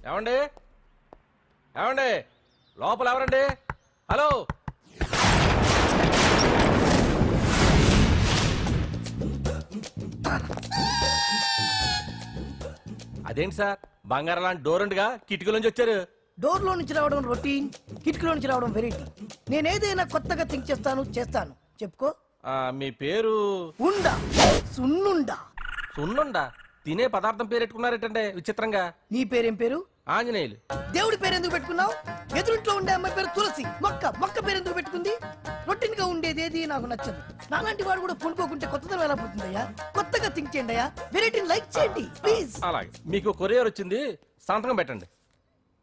ఏమండి ఏమండి లోపల ఎవరండి? హలో, అదేంటి సార్ బంగారం లాంటి డోర్ ఉండగా కిటికీలోంచి వచ్చారు? డోర్ లో నుంచి రావడం రొటీన్, కిటికీలో నుంచి రావడం వెరైటీ. నేనేదైనా కొత్తగా థింక్ చేస్తాను. చెప్పుకో. మీ పేరు? ఉండా, సున్నుండా. సున్నుండా? తినే పదార్థం పేరు పెట్టుకున్నారేటంటే విచిత్రంగా. నీ పేరేం పేరు? ఆంజనేయులు. దేవుడి పేరు ఎందుకు పెట్టుకున్నావు? ఎదురింట్లో ఉండే అమ్మాయి పేరు తులసి. మొక్క పేరు ఎందుకు పెట్టుకుంది? రొటీన్ గా ఉండేది ఏది నాకు నచ్చదు. నాలాంటి వాడు కూడా కొనుక్కోకుంటే కొత్తదనం ఎలా పోతుందయ్యా? కొత్తగా థింక్ చేయండి అయ్యా, వెరైటీని లైక్ చేయండి ప్లీజ్. అలాగే, మీకు కొరియర్ వచ్చింది, సంతకం పెట్టండి.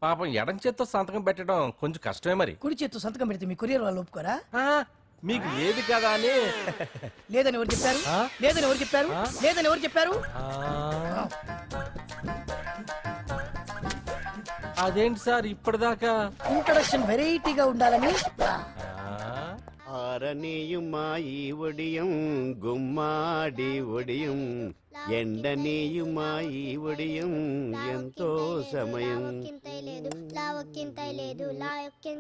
పాపం ఎడం చేత్తో సంతకం పెట్టడం కొంచెం కష్టమే. మరి కుడి చేత్తో సంతకం పెడితే మీ కొరియర్ వాళ్ళు ఒప్పుకోరా? మీకు ఏది కదా అని. లేదని ఎవరు చెప్పారు? అదేంటి సార్ ఇప్పటిదాకా ఇంట్రడక్షన్ వెరైటీగా ఉండాలని. ఆరనీయుమాయి ఒడియం గుమ్మాడి ఒడియం ఎండనీయుమాయి ఒడియం ఎంతో సమయం.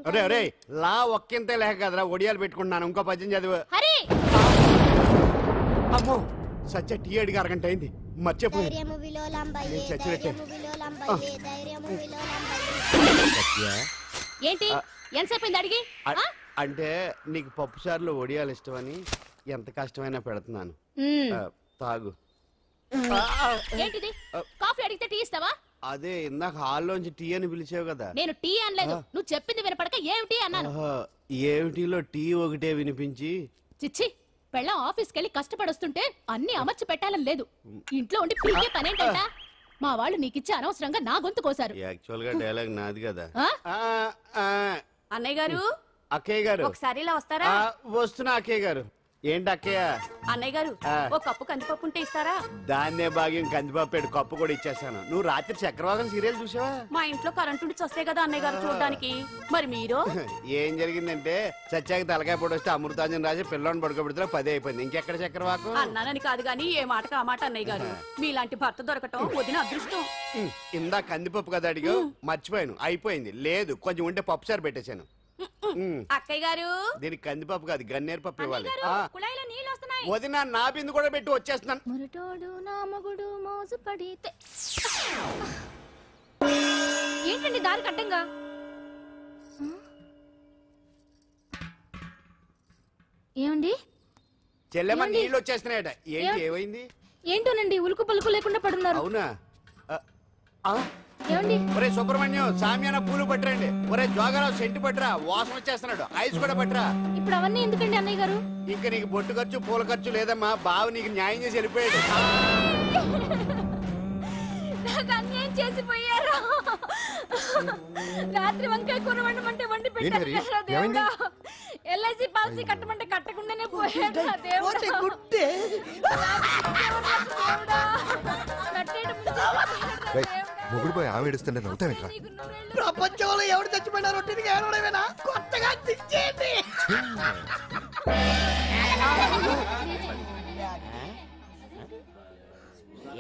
అరే అరే లా ఒక్కింతే లేక కదరా ఒడియాలు పెట్టుకుంటున్నాను. ఇంకో పద్యం చదివు. అమ్మో సత్య టీ అడిగి అరగంట అయింది, మర్చిపోయి చచ్చినట్టే. ఏంటి ఎంతసేపు అడిగి? అంటే నీకు పప్పు సార్లు ఒడియాలు ఇష్టమని ఎంత కష్టమైనా పెడుతున్నాను, తాగు. ఏంటిది? కాఫీ అడిగితే టీ ఇస్తావా? అదే ఇందాక హాల్లోంచి టీ అని పిలిచావు కదా. నేను టీ అనలేదు, నువ్వు చెప్పింది వినపడక ఏమిటి అన్నాను. ఏమిటిలో టీ ఒకటే వినిపించి. చిచ్చి, పెళ్ళం ఆఫీస్కి వెళ్ళి కష్టపడొస్తుంటే అన్ని అమర్చి పెట్టాలని లేదు. ఇంట్లో ఉండి పీకే పనేంటంట? మా వాళ్ళు నీకిచ్చి అనవసరంగా నా గొంతు కోసారు. యాక్చువల్ గా డైలాగ్ నాది కదా. అన్నయ్య గారు, అక్కయ్య గారు ఒకసారి ఇలా వస్తారా? వస్తున్నా అక్కయ్య గారు. ఏంటి అక్కయ్య? అన్నయ్య గారు ఒక కప్పు కందిపప్పు ఉంటే ఇస్తారా? దాన్నే భాగ్యం కందిపప్పు కప్పు కూడా ఇచ్చేసాను. నువ్వు రాత్రి చక్రవాకం సీరియల్ చూసావా? మా ఇంట్లో కరెంటు వస్తే కదా అన్నయ్య గారు చూడడానికి. మరి మీరు? ఏం జరిగిందంటే సత్యాకి తలకాయ పొడి వస్తే అమృతాంజన్ రాజు పిల్లని పడుకోబెడితే 10 అయిపోయింది. ఇంకెక్కడ చక్రవాకం? అన్నానని కాదు గానీ ఏ మాటకు ఆ మాట అన్నయ్య గారు. మీలాంటి భర్త దొరకటం వదిన అదృష్టం. ఇందా కందిపప్పు కదా అడిగా, మర్చిపోయాను. అయిపోయింది. లేదు కొంచెం ఉంటే పప్పు సార్ పెట్టేశాను. అక్కయ్య గారు దీనికి కందిపప్పు కాదు గన్నేరు పప్పు ఇవ్వాలి. నీళ్ళు వదిన నా బిందు కూడా పెట్టి వచ్చేస్తున్నాను. ఏంటండి దారి కట్టంగా? ఏమండి చెల్లెమ్మ నీళ్ళు వచ్చేస్తున్నాయట. ఏంటి ఏమైంది? ఏంటోనండి ఉలుకు పలుకు లేకుండా పడున్నారు. అవునా? ఏమండి? ఒరే సుబ్రహ్మణ్యం సామ్యాన పూలు పట్టరండి. ఒరే జోగరావు సెంటు పట్టరా, వాసన వచ్చేస్తున్నాడు. ఐస్ కూడా పట్టరా. ఇప్పుడు అవన్నీ ఎందుకండి అన్నయ్య గారు? ఇంకా నీకు బొట్టు ఖర్చు పూల ఖర్చు లేదమ్మా. బావ నీకు న్యాయం చేసి వెళ్ళిపోయాడు. నాకు అన్యాయం చేసిపోయారు. రాత్రి వంకాయ కూర వండమంటే వండి పెట్టారు. ఎల్ఐసి పాలసీ కట్టమంటే కట్టకుండానే పోయాడు. మొగుడు పోయి ఆమె ఏడుస్తుంటే నవ్వుతావేంట్రా? ప్రపంచంలో ఎవరు చచ్చిపోయినా రొట్టెకి ఏడవడమేనా? కొత్తగా తెచ్చేయండి.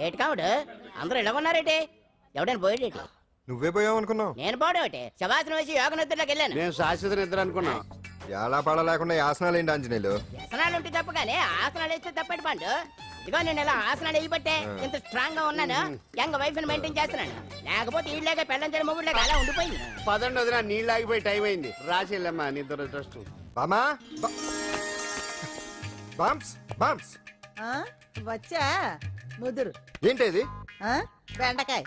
ఏటి కావుడు అందరూ ఇలా ఉన్నారేటి? ఎవడైనా పోయేటి? నువ్వే పోయావు అనుకున్నావు. నేను పోవడం శవాసనం వేసి యోగ నిద్రలోకి వెళ్ళాను. నేను శాశ్వత నిద్ర అనుకున్నా. ఎలా పాడ లేకుండా ఆసనాలు ఏంటి ఆంజనేయులు? ఆసనాలు ఉంటే తప్ప కానీ ఆసనాలు వేస్తే తప్పటి పండు. ఇదిగో నేను ఇలా ఆసనాలు వేయబట్టే ఇంత స్ట్రాంగ్ గా ఉన్నాను. యంగ్ వైఫ్ ని మెయింటైన్ చేస్తున్నాను. లేకపోతే ఈళ్ళగా పెళ్ళంచడి మొగుడులాగా అలా ఉండిపోయింది. పదండి వదిన, నీళ్ళు ఆగిపోయి టైం అయింది. రాసేళ్ళమ్మా నిద్ర ట్రస్ట్. బామా బామ్స్ బామ్స్ వచ్చా ముదురు. ఏంటి బెండకాయ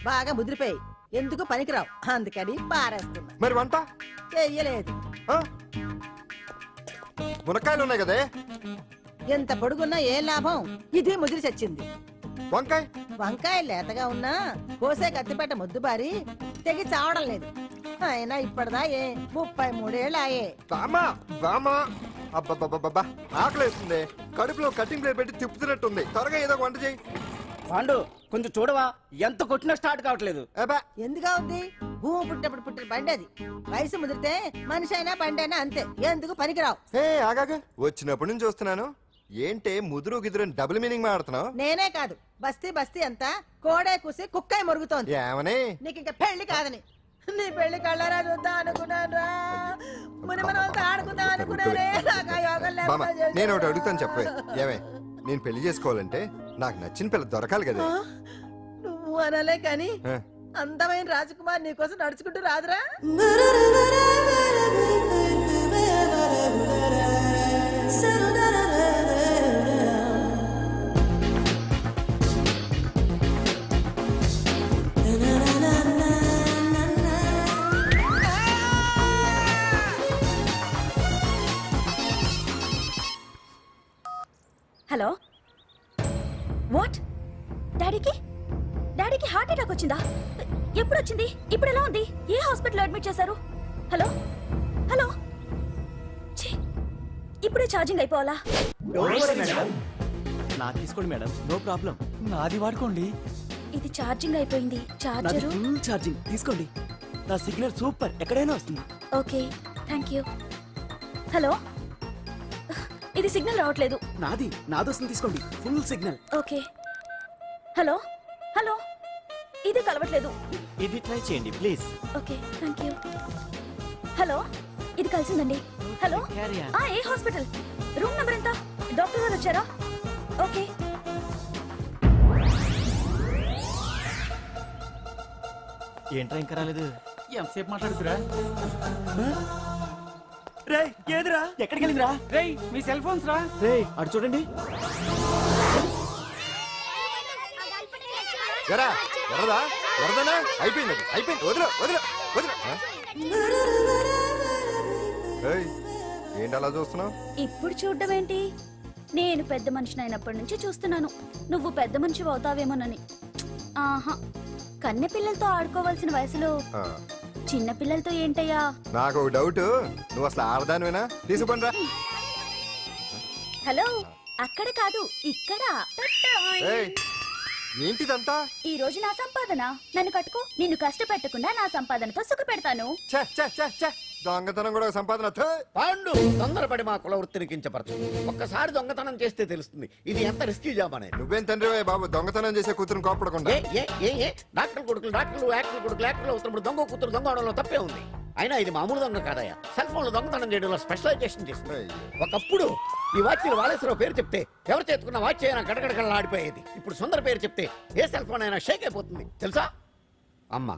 బాగా ముదిరిపోయి ఎందుకు పనికిరావు, అందుకని పారేస్తున్నా. మరి వంట చెయ్యలేదు. మునక్కాయలు ఉన్నాయి కదే, ఎంత పొడుగున్నా ఏం లాభం? ఇది ముదిరి చచ్చింది. వంకాయ వంకాయ లేతగా ఉన్నా కోసే కత్తిపేట ముద్దు బారి తెగి చావడం లేదు. అయినా ఇప్పటిదా 33 ఏళ్ళు ఆయే. బామా బామా అబ్బబ్బబ్బబ్బా ఆకలేస్తుంది. కడుపులో కటింగ్ ప్లేట్ పెట్టి తిప్పుతున్నట్టుంది. త్వరగా ఏదో వంట చేయి. పాండు కొంచెం చూడవా, ఎంత కొట్టినా స్టార్ట్ కావట్లేదు. ఎందుకు అవుద్ది? భూమి పుట్టినప్పుడు పుట్టిన బండి అది. వయసు ముదిరితే మనిషి అయినా బండి అయినా అంతే. ఎందుకు పనికిరావు. ఆగాగా వచ్చినప్పటి నుంచి చూస్తున్నాను. ఏంటే ముదురు గిదురు డబుల్ మీనింగ్ మాడుతున్నావు? నేనే కాదు బస్తీ బస్తీ అంతా కోడే కూసి కుక్కాయి మొరుగుతోంది. ఏమని? నీకు ఇంకా పెళ్లి కాదని. నీ పెళ్లి కళ్ళరా చూద్దాం అనుకున్నారా, ముని మనవలతో ఆడుకుందాం అనుకున్నారే. నాకు ఆ యోగం బామ్మ, లేకుండా చేశారు. నేను ఒకటి అడుగుతాను చెప్పే. ఏమే, నేను పెళ్లి చేసుకోవాలంటే నాకు నచ్చిన పిల్ల దొరకాలి కదా. నువ్వు అనలే కాని ఆ. అందమైన రాజకుమార్ నీకోసం నడుచుకుంటూ రాదురా. Hello, what? డాడీకి హార్ట్ అటాక్ వచ్చిందా? ఎప్పుడు వచ్చింది? ఇప్పుడు ఎలా ఉంది? ఏ హాస్పిటల్ అడ్మిట్ చేశారు? హలో హలో, ఛీ, ఇప్పుడే ఛార్జింగ్ అయిపోవాలా? నా తీసుకోండి మేడం, నో ప్రాబ్లం. నాది వాడుకోండి. ఇది ఛార్జింగ్ అయిపోయింది. చార్జరు ఫుల్ ఛార్జింగ్ తీసుకోండి. నా సిగ్నల్ సూపర్, ఎక్కడైనా వస్తుంది. Okay, thank you. హలో, ఇది సిగ్నల్ రావట్లేదు. నాది వస్తుంది, తీసుకోండి. Full signal. Okay. Hello hello, ఇది కలవట్లేదు. ఇది ట్రై చేయండి please. Okay, thank you. Hello, ఇది కలిసిందండి. Hello, Carry on. ఏ హాస్పిటల్? రూమ్ నెంబర్ ఎంత? డాక్టర్ గారు వచ్చారా? ఓకే. ఏంట్రా ఇంకా రాలేదు? ఎంతసేపు మాట్లాడుతురా? రే, ఏదిరా? ఎక్కడికి వెళ్ళిందిరా? రే, మీ సెల్ ఫోన్స్ రా. రే, అటు చూడండి. ఎరా ఎర్రదా ఎర్రదనా? అయిపోయింది, అయిపోయింది. వదిలే వదిలే వదిలే. ఏయ్, ఏంటి అలా చూస్తున్నావు? ఇప్పుడు చూడ్డం ఏంటి? నేను పెద్ద మనిషిని అయినప్పటి నుంచి చూస్తున్నాను. నువ్వు పెద్ద మనిషి అవుతావేమోనని. ఆహా, కన్నె పిల్లలతో ఆడుకోవాల్సిన వయసులో చిన్న పిల్లలతో ఏంటయ్యా? నాకు ఒక డౌట్, నువ్వు అసలు ఆడదానివేనా? తీసుకుంటా. హలో, అక్కడ కాదు, ఇక్కడ. ఏంటిదంతా? ఈ రోజు నా సంపాదన. నన్ను కట్టుకో. నిన్ను కష్టపెట్టకుండా నా సంపాదనతో సుఖ పెడతాను. దొంగతనం కూడా సంపాదన. పాండు, తొందరపడి మా కుల వృత్తిని కించపరచు. ఒక్కసారి దొంగతనం చేస్తే తెలుస్తుంది ఇది ఎంత రిస్కీ జాబ్ అనేది. నువ్వేం తండ్రి బాబు, దొంగతనం చేసే కూతురు కోపడకుండా. డాక్టర్ కొడుకులు డాక్టర్లు, యాక్టర్ కొడుకులు యాక్టర్లు అవుతున్నప్పుడు దొంగ కూతురు దొంగ అవడంలో తప్పే ఉంది. అయినా ఇది మామూలు దొంగ కాదయ్యా. సెల్ ఫోన్ లో దొంగతనం చేయడంలో స్పెషలైజేషన్ చేస్తుంది. ఒకప్పుడు ఈ వాచ్లు వాలేశ్వరరావు పేరు చెప్తే ఎవరు చేతుకున్న వాచ్ అయినా గడగడగడలా ఆడిపోయేది. ఇప్పుడు సుందర పేరు చెప్తే ఏ సెల్ ఫోన్ అయినా షేక్ అయిపోతుంది తెలుసా? అమ్మా,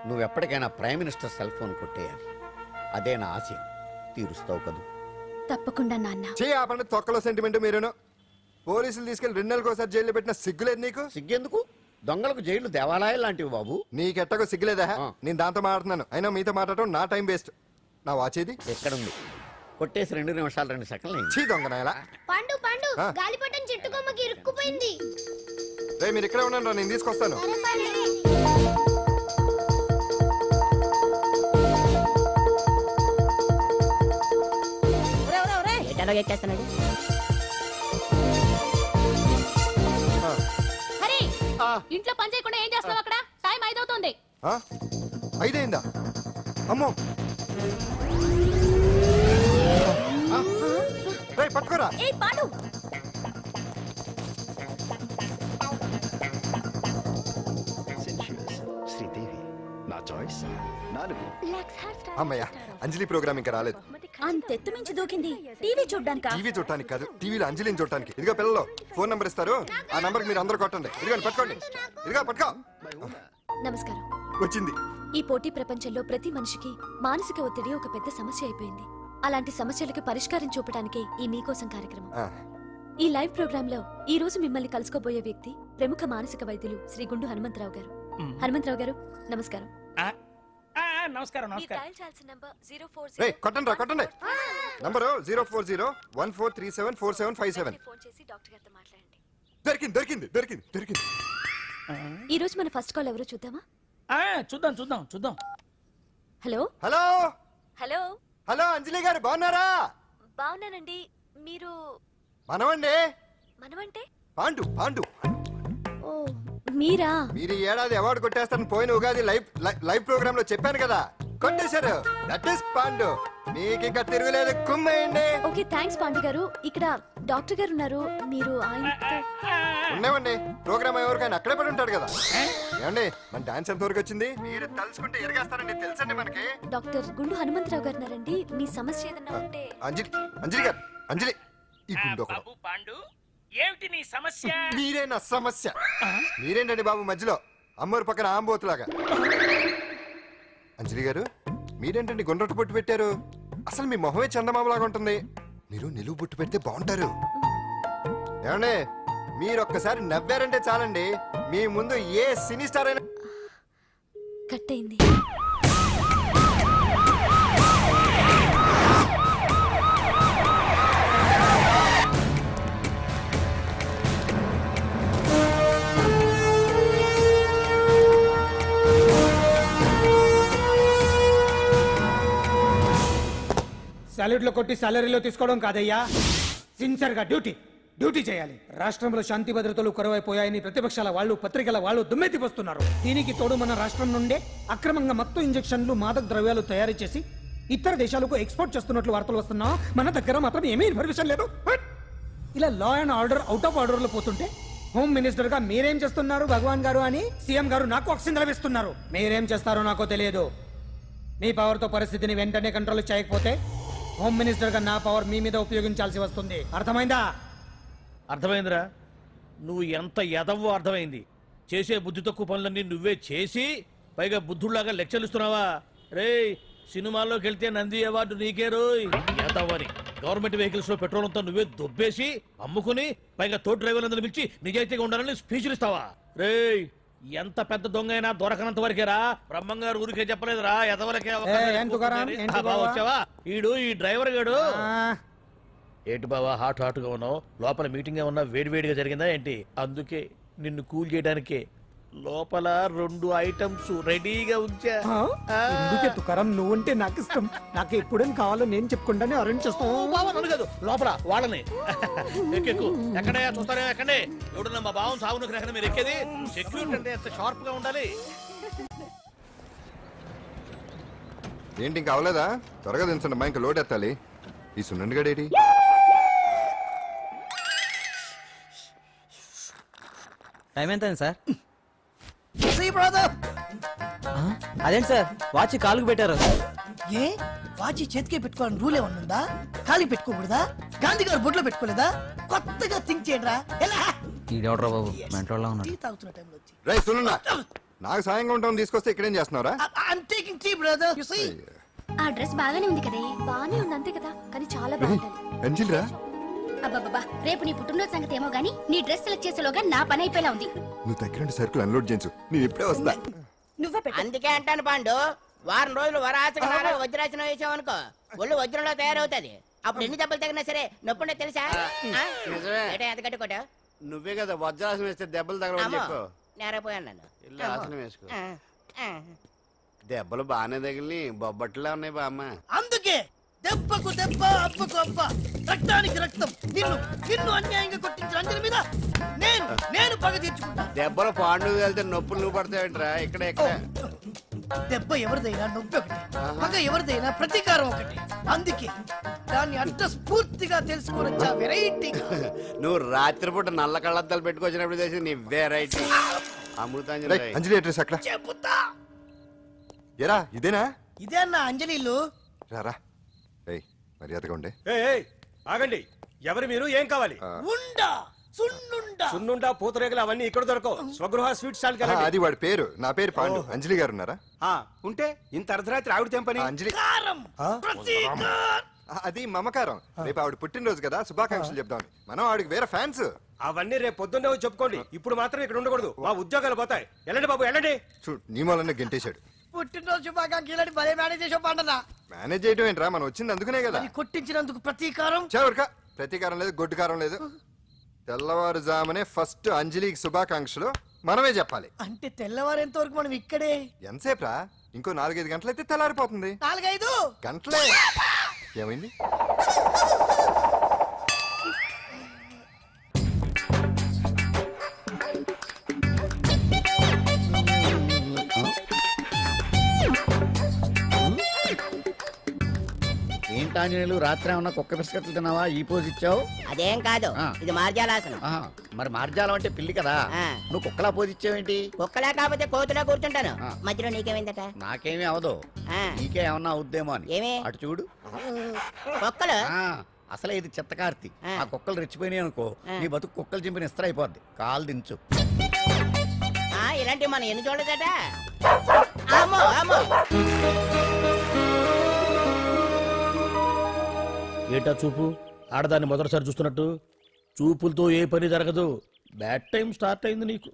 నువ్వు ఎప్పటికైనా ప్రైమ్ మినిస్టర్ సెల్ ఫోన్ కొట్టేయాలి. అదే నా ఆశ. తీరుస్తావు కదూ? తప్పకుండా నాన్న. ఆపండి, తొక్కలో సెంటిమెంట్ మీరేను. పోలీసులు తీసుకెళ్లి 2 నెలలకోసారి జైల్లో పెట్టిన సిగ్గులేదు నీకు? సిగ్గెందుకు? దొంగలకు జైలు దేవాలయాలు లాంటివి బాబు. నీకెట్టకు సిగ్గులేదా? నేను దాంతో మాట్లాడుతున్నాను. అయినా మీతో మాట్లాడటం నా టైం వేస్ట్. నా వాచ్ ఇది ఎక్కడుంది? కొట్టేసి 2 నిమిషాలు 2 సెకండ్లు. చీ దొంగనాయలా. పండు పండు, గాలిపటం చెట్టు కొమ్మకి ఇరుక్కుపోయింది. రే, మీరు ఇక్కడే ఉన్నాను, నేను తీసుకొస్తాను. ఎక్కేస్తున్నాడు. హరి, ఇంట్లో పని చేయకుండా ఏం చేస్తావు అక్కడ? టైం 5 అవుతుంది. 5 అయిందా? అమ్మో, పట్టుకోరా. అమ్మయ్య, అంజలి ప్రోగ్రామ్ ఇంకా రాలేదు. అంతెత్తు మించి దూకింది. టీవీ చూడ్డానికా? టీవీ చూడటానికి కాదు, టీవీలో అంజలిని చూడటానికి. ఇదిగో పిల్లలు, ఫోన్ నంబర్ ఇస్తారు, ఆ నంబర్ మీరు అందరూ కొట్టండి. ఇదిగోండి, పట్టుకోండి. ఇదిగో పట్టుకో. నమస్కారం. వచ్చింది. ఈ పోటీ ప్రపంచంలో ప్రతి మనిషికి మానసిక ఒత్తిడి ఒక పెద్ద సమస్య అయిపోయింది. అలాంటి సమస్యలకు పరిష్కారం చూపడానికే ఈ మీకోసం కార్యక్రమం. ఈ లైవ్ ప్రోగ్రామ్ లో ఈ రోజు మిమ్మల్ని కలుసుకోబోయే వ్యక్తి ప్రముఖ మానసిక వైద్యులు శ్రీ గుండు హనుమంతరావు గారు. హనుమంతరావు గారు, నమస్కారం. నమస్కారం. కొట్టండి రా, కొట్టండి. నంబరు 04014374757. దొరికింది దొరికింది దొరికింది దొరికింది. ఈ రోజు మన ఫస్ట్ కాల్ ఎవరో చూద్దామా? చూద్దాం చూద్దాం చూద్దాం. హలో హలో హలో హలో, అంజలి గారు బాగున్నారా? బాగున్నానండి. మీరు? మనమండి. మనమంటే? పాండు. పాండు. ఓ, మీరా? మీరు ఈ ఏడాది అవార్డు కొట్టేస్తారని పోయిన ఉగాది లైవ్ ప్రోగ్రామ్ లో చెప్పాను కదా, కొట్టేశారు. That is Pandu. మీకు ఇంకా తిరుగులేదు, కుమ్మేయండి. ఓకే థ్యాంక్స్ పాండు గారు. ఇక్కడ డాక్టర్ గారు ఉన్నారు, మీరు ఆయనతో ఉన్నామండి. ప్రోగ్రామ్ ఎవరికైనా అక్కడే పడి ఉంటాడు కదా. ఏమండి మన డాన్స్ ఎంత వరకు వచ్చింది? మీరు తలుచుకుంటే ఎరగేస్తారండి, తెలుసండి మనకి. డాక్టర్ గుండు హనుమంతరావు గారు ఉన్నారండి. మీ సమస్య ఏదన్నా ఉంటే అంజలి గారు, అంజలి ఈ గుండు బాబు పాండు, ఏమిటి నీ సమస్య? మీరే నా సమస్య. మీరేంటండి బాబు మధ్యలో అమ్మోరు పక్కన ఆంబోతులాగా? అంజలి గారు మీరేంటండి గుండ్రటి బొట్టు పెట్టారు? అసలు మీ మొహమే చందమామలాగా ఉంటుంది. మీరు నిలువు బొట్టు పెడితే బాగుంటారు. ఏమండి మీరు ఒక్కసారి నవ్వారంటే చాలండి, మీ ముందు ఏ సినీ స్టార్ అయినా కట్ అయింది. సాలరీలో కొట్టి సాలరీలో తీసుకోవడం కాదయ్యా, సిన్సియర్ గా డ్యూటీ చేయాలి. రాష్ట్రంలో శాంతి భద్రతలు కరువైపోయాయని ప్రతిపక్షాల వాళ్ళు, పత్రికల వాళ్ళు దుమ్మెత్తిపోస్తున్నారు. దీనికి తోడు మన రాష్ట్రం నుండే అక్రమంగా మత్తు ఇంజెక్షన్లు, మాదక ద్రవ్యాలు తయారు చేసి ఇతర దేశాలకు ఎక్స్పోర్ట్ చేస్తున్నట్లు వార్తలు వస్తున్నా మన దగ్గర మాత్రం ఏమీ ఇన్ఫర్మేషన్ లేదు. ఇలా law and order out of order లో పోతుంటే హోమ్ మినిస్టర్ గా మీరేం చేస్తున్నారు భగవాన్ గారు అని సీఎం గారు నాకు ఆక్సిజన్ లభిస్తున్నారు. మీరేం చేస్తారో నాకు తెలియదు. మీ పవర్ తో పరిస్థితిని వెంటనే కంట్రోల్ చేయకపోతే హోమ్ మినిస్టర్ గా నా పవర్ మీ మీద ఉపయోగించాల్సి వస్తుంది. అర్థమైందా? అర్థమైందిరా, నువ్వు ఎంత ఎదవో అర్థమైంది. చేసే బుద్ధి తక్కువ పనులన్నీ నువ్వే చేసి పైగా బుద్ధుళ్లాగా లెక్చర్లు ఇస్తున్నావా? రే సినిమాల్లోకి వెళ్తే నంది అవార్డు నీకే రోయ్ ఎదవని. గవర్నమెంట్ వెహికల్స్ లో పెట్రోల్ అంతా నువ్వే దొబ్బేసి అమ్ముకుని పైగా తోటి డ్రైవర్లందరూ పిలిచి నిజాయితీగా ఉండాలని స్పీచ్లు ఇస్తావా? రే ఎంత పెద్ద దొంగ అయినా దొరకనంత వరకేరా. బ్రహ్మంగారు ఊరికే చెప్పలేదురా ఎదవలకే వచ్చావా? ఈడు ఈ డ్రైవర్ గాడు. ఏంటి బావా హాట్ గా ఉన్నావు? లోపల మీటింగ్ ఏమన్నా వేడివేడిగా జరిగిందా ఏంటి? అందుకే నిన్ను కూల్ చేయడానికే లోపల 2 ఐటమ్స్ రెడీగా ఉంచా. తుకారం నువ్వుంటే నాకు ఇష్టం. నాకు ఎప్పుడేం కావాలో నేను చెప్పుకుంటానే అరేంజ్ చేస్తాను. కాదు లోపల వాళ్ళని ఎక్కెక్కు. ఎక్కడే చూస్తారే ఎక్కండి. ఎవడన్నా మా బావం సాగునకు ఎక్కడ మీరు ఎక్కేది? సెక్యూరిటీ అంటే ఎంత షార్ప్ గా ఉండాలి. ఏంటి ఇంకా అవలేదా? త్వరగా దించండి మా, ఇంకా లోడ్ ఎత్తాలి. ఈ సున్నండి గడేటి టైం ఎంత సార్? అదేంటి సార్ వాచ్ కాలుకు పెట్టారు? ఏ వాచి చేతికే పెట్టుకోవాలని రూల్ ఏమన్నా ఉందా? ఖాళీ పెట్టుకోకూడదా? గాంధీ గారు బొట్లో పెట్టుకోలేదా? కొత్తగా థింక్ చేయండిరా. బాబు మెంటోళ్ళ ఉన్నాడు. టీ తాగుతున్న టైంలో వచ్చి రై సునండా, నాకు సాయంగా ఉంటాం తీసుకొస్తే ఇక్కడేం చేస్తున్నారా? I'm taking tea, brother. You see? ఆ డ్రెస్ బాగానే ఉంది కదే. బాగానే ఉంది అంతే కదా, కానీ చాలా బాగుంది. అంజిల్ రా, అబ్బబ్బబ్బా, రేపు నీ పుట్టినరోజు సంగతి ఏమో గానీ నీ డ్రెస్ సెలెక్ట్ చేసేలోగా నా పని అయిపోయేలా ఉంది. నువ్వు దగ్గర సరుకులు అన్లోడ్ చేయించు, నేను ఇప్పుడే వస్తా. నువ్వే అందుకే అంటాను పాండు, వారం రోజులు వరాచకనాలు వజ్రాసనం వేసావనుకో ఒళ్ళు వజ్రంలో తయారవుతుంది. అప్పుడు ఎన్ని దెబ్బలు తగినా సరే నొప్పుండే తెలుసా? ఎంత కట్టుకోట నువ్వే కదా వజ్రాసనం వేస్తే దెబ్బలు తగలవని చెప్పు. నేరపోయాను నన్ను. ఇల్లు ఆసనం వేసుకో. దెబ్బలు బాగానే తగిలి బొబ్బట్లా ఉన్నాయి బామ్మ. అందుకే దెబ్బకు దెబ్బ, అబ్బకు అబ్బ, రక్తానికి రక్తం. నిన్ను నిన్ను అన్యాయంగా కొట్టించిన అంజలి మీద నేను పగ తీర్చుకుంటా. దెబ్బలు పాండు వెళ్తే నొప్పులు నువ్వు పడతాయంట్రా. ఇక్కడ ఇక్కడ దెబ్బ ఎవరిదైనా నొప్పి ఒకటి, పగ ఎవరిదైనా ప్రతీకారం ఒకటి. అందుకే దాన్ని అడ్రస్ పూర్తిగా తెలుసుకోవచ్చా వెరైటీ. నువ్వు రాత్రిపూట నల్ల కళ్ళద్దాలు పెట్టుకొచ్చినప్పుడు చేసి నీ వెరైటీ అమృతాంజలి. అంజలి అడ్రస్ అక్కడ చెబుతా. ఎరా ఇదేనా? ఇదే అన్న అంజలి ఇల్లు. రారా మర్యాదగా ఉండే. ఆగండి, ఎవరు మీరు? ఏం కావాలి? ఉండా సున్నుండా సున్నుండా పూతరేగలు అవన్నీ ఇక్కడ దొరకవు. స్వగృహ స్వీట్ స్టాల్ కి అది వాడి పేరు. నా పేరు పాండు. అంజలి గారు ఉన్నారా? ఉంటే ఇంత అర్ధరాత్రి ఆవిడ తెంపని. అంజలి అది మమకారం. రేపు ఆవిడ పుట్టినరోజు కదా, శుభాకాంక్షలు చెప్దాం. మనం ఆవిడకి వేరే ఫ్యాన్స్. అవన్నీ రేపు పొద్దున్నే చెప్పుకోండి. ఇప్పుడు మాత్రం ఇక్కడ ఉండకూడదు, మా ఉద్యోగాలు పోతాయి. వెళ్ళండి బాబు వెళ్ళండి. చూడు నీ మూలనే గెంటేశాడు. పుట్టినరోజు శుభాకాంక్షలు భలే మేనేజ్ చేసావు పండనా. మేనేజ్ చేయడం ఏంట్రా, మనం వచ్చింది అందుకునే కదా. కొట్టించినందుకు ప్రతీకారం చవరక ప్రతీకారం లేదు, గొడ్డుకారం లేదు. తెల్లవారుజామునే ఫస్ట్ అంజలికి శుభాకాంక్షలు మనమే చెప్పాలి. అంటే తెల్లవారేంత వరకు మనం ఇక్కడే ఎంతసేపురా? ఇంకో 4-5 గంటలైతే తెల్లారిపోతుంది. 4-5 గంటలే. ఏమైంది? ఏంటాంజనేయులు రాత్రి ఏమన్నా కుక్క బిస్కెట్లు తిన్నావా ఈ పోజ్ ఇచ్చావు? అదేం కాదు, ఇది మార్జాలాసనం. మరి మార్జాలం అంటే పిల్లి కదా, నువ్వు కుక్కలా పోజ్ ఇచ్చావేంటి? కుక్కలా కాకపోతే కోతులా కూర్చుంటాను. మధ్యలో నీకేమైందట? నాకేమీ అవదు, నీకే ఏమన్నా అవుద్దేమో అని. ఏమి? అటు చూడు. కుక్కలు అసలే ఇది చిత్తకార్తి. ఆ కుక్కలు రెచ్చిపోయినాయి అనుకో, నీ బతుకు కుక్కలు చింపిన ఇస్త్ర అయిపోద్ది. కాలు దించు. ఇలాంటివి మనం ఎన్ని చూడదట. అమ్మో అమ్మో, ఏటా చూపు? ఆడదాన్ని మొదటిసారి చూస్తున్నట్టు. చూపులతో ఏ పని జరగదు. బ్యాడ్ టైం స్టార్ట్ అయింది నీకు.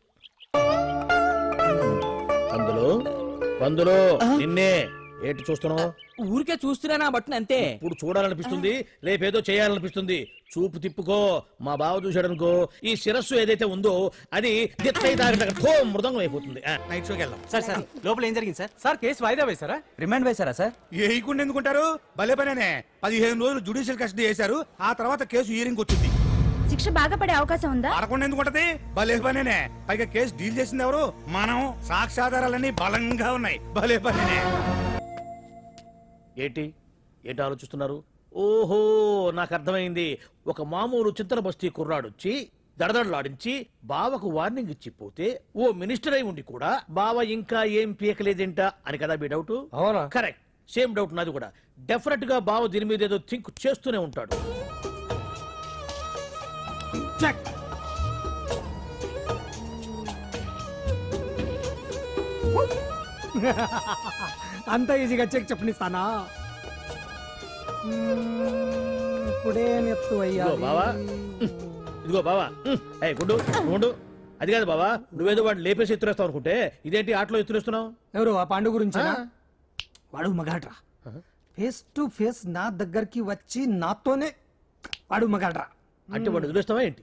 పందులో నిన్నే. ఏంటి చూస్తున్నావు? ఊరికే చూస్తున్నానా బట్టను అంతే. ఇప్పుడు చూడాలనిపిస్తుంది, రేపేదో చేయాలనిపిస్తుంది. చూపు తిప్పుకో. మా బావ చూశాడనుకో, ఈ శిరస్సు ఏదైతే ఉందో అది మృదంగం అయిపోతుంది. నైట్ షోకి వెళ్దాం. సార్ సార్ లోపల ఏం జరిగింది సార్? సార్ కేసు వాయిదా వేశారా? రిమాండ్ వేశారా సార్? వేయకుండా ఎందుకుంటారు? భలే పనేనే. 15 రోజులు జుడిషియల్ కస్టడీ చేశారు. ఆ తర్వాత కేసు హియరింగ్ వచ్చింది. శిక్ష బాగా పడే అవకాశం ఉందా? పడకుండా ఎందుకుంటది? భలే పనేనే. పైగా కేసు డీల్ చేసింది ఎవరు? మనం. సాక్ష్యాధారాలన్నీ బలంగా ఉన్నాయి. భలే పనేనే. ఏంటి ఆలోచిస్తున్నారు? ఓహో, నాకు అర్థమైంది. ఒక మామూలు చింతన బస్తీ కుర్రాడొచ్చి దడదడలాడించి బావకు వార్నింగ్ ఇచ్చి పోతే ఓ మినిస్టర్ అయి ఉండి కూడా బావ ఇంకా ఏం పీకలేదేంట అని కదా మీ డౌట్? అవునా? కరెక్ట్. సేమ్ డౌట్ నాది కూడా. డెఫినెట్ గా బావ దీని మీద ఏదో థింక్ చేస్తూనే ఉంటాడు. అంత ఈజీగా చెక్ చెప్పనిస్తానా? ఇప్పుడే నెత్తు అయ్యా. ఇదిగో బావా, గుండు అది కాదు బావా, నువ్వేదో వాడిని లేపేసి ఎత్తురేస్తావు అనుకుంటే ఇదేంటి ఆటలో ఎత్తురేస్తున్నావు? ఎవరు? ఆ పాండు గురించి? వాడు మగాడ్రా. ఫేస్ టు ఫేస్ నా దగ్గరికి వచ్చి నాతోనే వాడు మగాడ్రా. అంటే వాడు వదిలేస్తావా ఏంటి?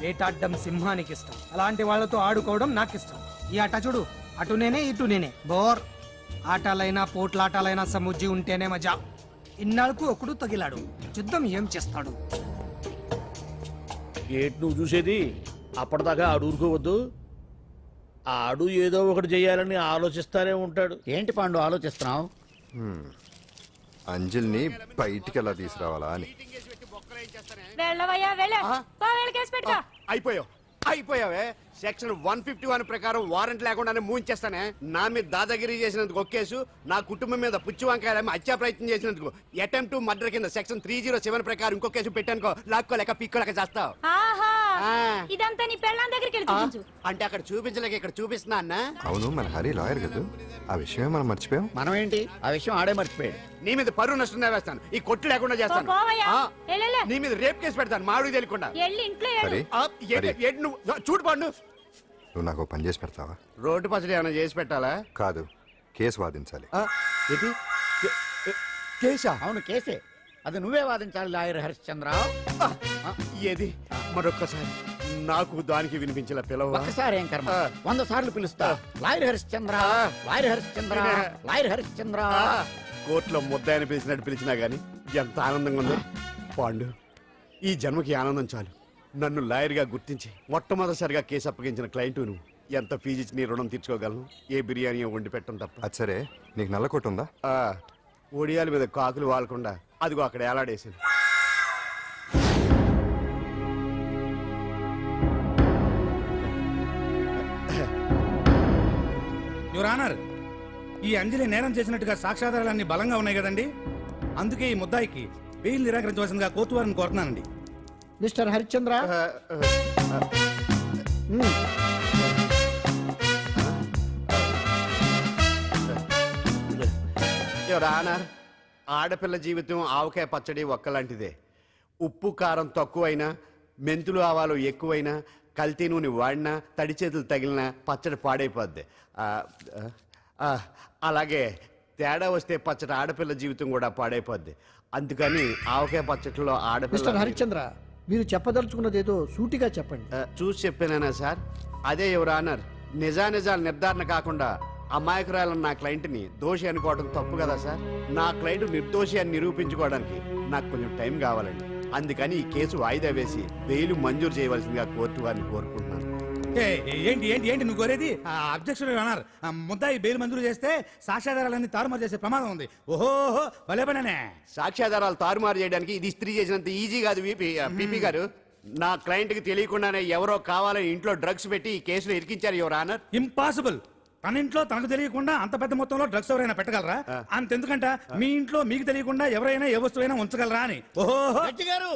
వేటాడ్డం సింహానికి ఇష్టం, అలాంటి వాళ్ళతో ఆడుకోవడం నాకు ఇష్టం. ఈ ఆట చూడు, అటు నేనే ఇటు నేనే. బోర్. ఆటలైనా పోట్లాటాలైనా సముజ్జి ఉంటేనే మజా. ఇన్నాళ్ళకు ఒకడు తగిలాడు, యుద్ధం ఏం చేస్తాడు? ఏంటి నువ్వు చూసేది? అప్పటిదాకా ఆడు ఊరుకోవద్దు. ఆడు ఏదో ఒకటి చెయ్యాలని ఆలోచిస్తానే ఉంటాడు. ఏంటి పాండు ఆలోచిస్తున్నావు? అంజలిని బయటికి ఎలా తీసుకురావాలా అని. అయిపోయావే. సెక్షన్ 151 ప్రకారం వారెంట్ లేకుండానే మూయించేస్తానే. నా మీద దాదాగిరి చేసినందుకు ఒక కేసు, నా కుటుంబం మీద పుచ్చి వంకాయలేమో హత్యా ప్రయత్నం చేసినందుకు అటెంప్ట్ టు మర్డర్ కింద సెక్షన్ 307 ప్రకారం ఇంకో కేసు పెట్టానుకో, లాక్కోలేక పిక్కోలేక చేస్తావు. ఇదంతా నీ పెళ్ళాం దగ్గరికి వెళ్ళి అంటే అక్కడ చూపించలేక ఇక్కడ చూపిస్తున్నా అన్న. అవును, మన హరి లాయర్ కదా, ఆ విషయమే మనం మర్చిపోయాం. మనం ఏంటి ఆ విషయం ఆడే మర్చిపోయాడు. నీ మీద పరువు నష్టం వేస్తాను, ఈ కొట్టు లేకుండా చేస్తాను. నీ మీద రేప్ కేసు పెడతాను మాడు తెలియకుండా. చూడు పండు, నువ్వు నాకు పని చేసి పెడతావా? రోడ్డు పచ్చడి ఏమైనా చేసి పెట్టాలా? కాదు, కేసు వాదించాలి. కేసా? అవును కేసే. అది నువ్వే వాదించాలి లాయర్ హరిశ్చంద్ర. ఏది మరొక్కసారి నాకు దానికి వినిపించిన పిలవ. ఒక్కసారి ఏం కర్మ, 100 సార్లు పిలుస్తా. Lawyer Harishchandra, lawyer Harishchandra, lawyer Harishchandra. కోర్టులో ముద్దాయని పిలిచినట్టు పిలిచినా గానీ ఎంత ఆనందంగా ఉందో పాండు. ఈ జన్మకి ఆనందం చాలు. నన్ను లాయర్గా గుర్తించి మొట్టమొదటిసారిగా కేసు అప్పగించిన క్లయింట్ నువ్వు. ఎంత ఫీజు ఇచ్చి నీ రుణం తీర్చుకోగలను? ఏ బిర్యానీ వండి పెట్టడం తప్ప. అది సరే, నీకు నల్ల కొట్టు ఉందా? ఒడియాల మీద కాకులు వాలకుండా అదిగో అక్కడ ఏలాడేసింది. యువర్ ఆనర్, ఈ అంజలి నేరం చేసినట్టుగా సాక్ష్యాధారాలన్నీ బలంగా ఉన్నాయి కదండి. అందుకే ఈ ముద్దాయికి బెయిల్ నిరాకరించవలసిందిగా కోర్టు వారిని కోరుతున్నానండి. మిస్టర్ హరిశ్చంద్ర, యువర్ ఆనర్, ఆడపిల్ల జీవితం ఆవకాయ పచ్చడి ఒక్కలాంటిదే. ఉప్పు కారం తక్కువైనా, మెంతులు ఆవాలు ఎక్కువైనా, కల్తీ నూనె వాడినా, తడి చేతులు తగిలినా పచ్చడి పాడైపోద్ది. అలాగే తేడా వస్తే పచ్చడి ఆడపిల్ల జీవితం కూడా పాడైపోద్ది. అందుకని ఆవకాయ పచ్చడిలో ఆడపిల్ల. మిస్టర్ హరిశ్చంద్ర, మీరు చెప్పదలుచుకున్నది ఏదో సూటిగా చెప్పండి. చూసి చెప్పానా సార్? అదే యువర్ ఆనర్, నిజానిజాలు నిర్ధారణ కాకుండా అమాయకురాలను నా క్లయింట్ని దోషి అనుకోవడం తప్పు కదా సార్? నా క్లయింట్ నిర్దోషి అని నిరూపించుకోవడానికి నాకు కొంచెం టైం కావాలండి. అందుకని ఈ కేసు వాయిదా వేసి బెయిల్ మంజూరు చేయవలసిందిగా కోర్టు వారిని కోరుకుంటున్నాను. ఏంటి ఏంటి ఏంటి నువ్వు కోరేది? అబ్జెక్షన్ అన్నారు. ముద్దాయి బెయిల్ మంజూరు చేస్తే సాక్ష్యాధారాలన్నీ తారుమారు చేసే ప్రమాదం ఉంది. ఓహో భలే పనే. సాక్ష్యాధారాలు తారుమారు చేయడానికి ఇది ఇస్త్రీ చేసినంత ఈజీ కాదు పీపీ గారు. నా క్లయింట్ కి తెలియకుండానే ఎవరో కావాలని ఇంట్లో డ్రగ్స్ పెట్టి ఈ కేసులో ఇరికించారు యువర్ ఆనర్. ఇంపాసిబుల్. తన ఇంట్లో తనకు తెలియకుండా అంత పెద్ద మొత్తంలో డ్రగ్స్ ఎవరైనా పెట్టగలరా? అంతెందుకంట మీ ఇంట్లో మీకు తెలియకుండా ఎవరైనా ఏ వస్తువైనా ఉంచగలరా అని. ఓహో గారు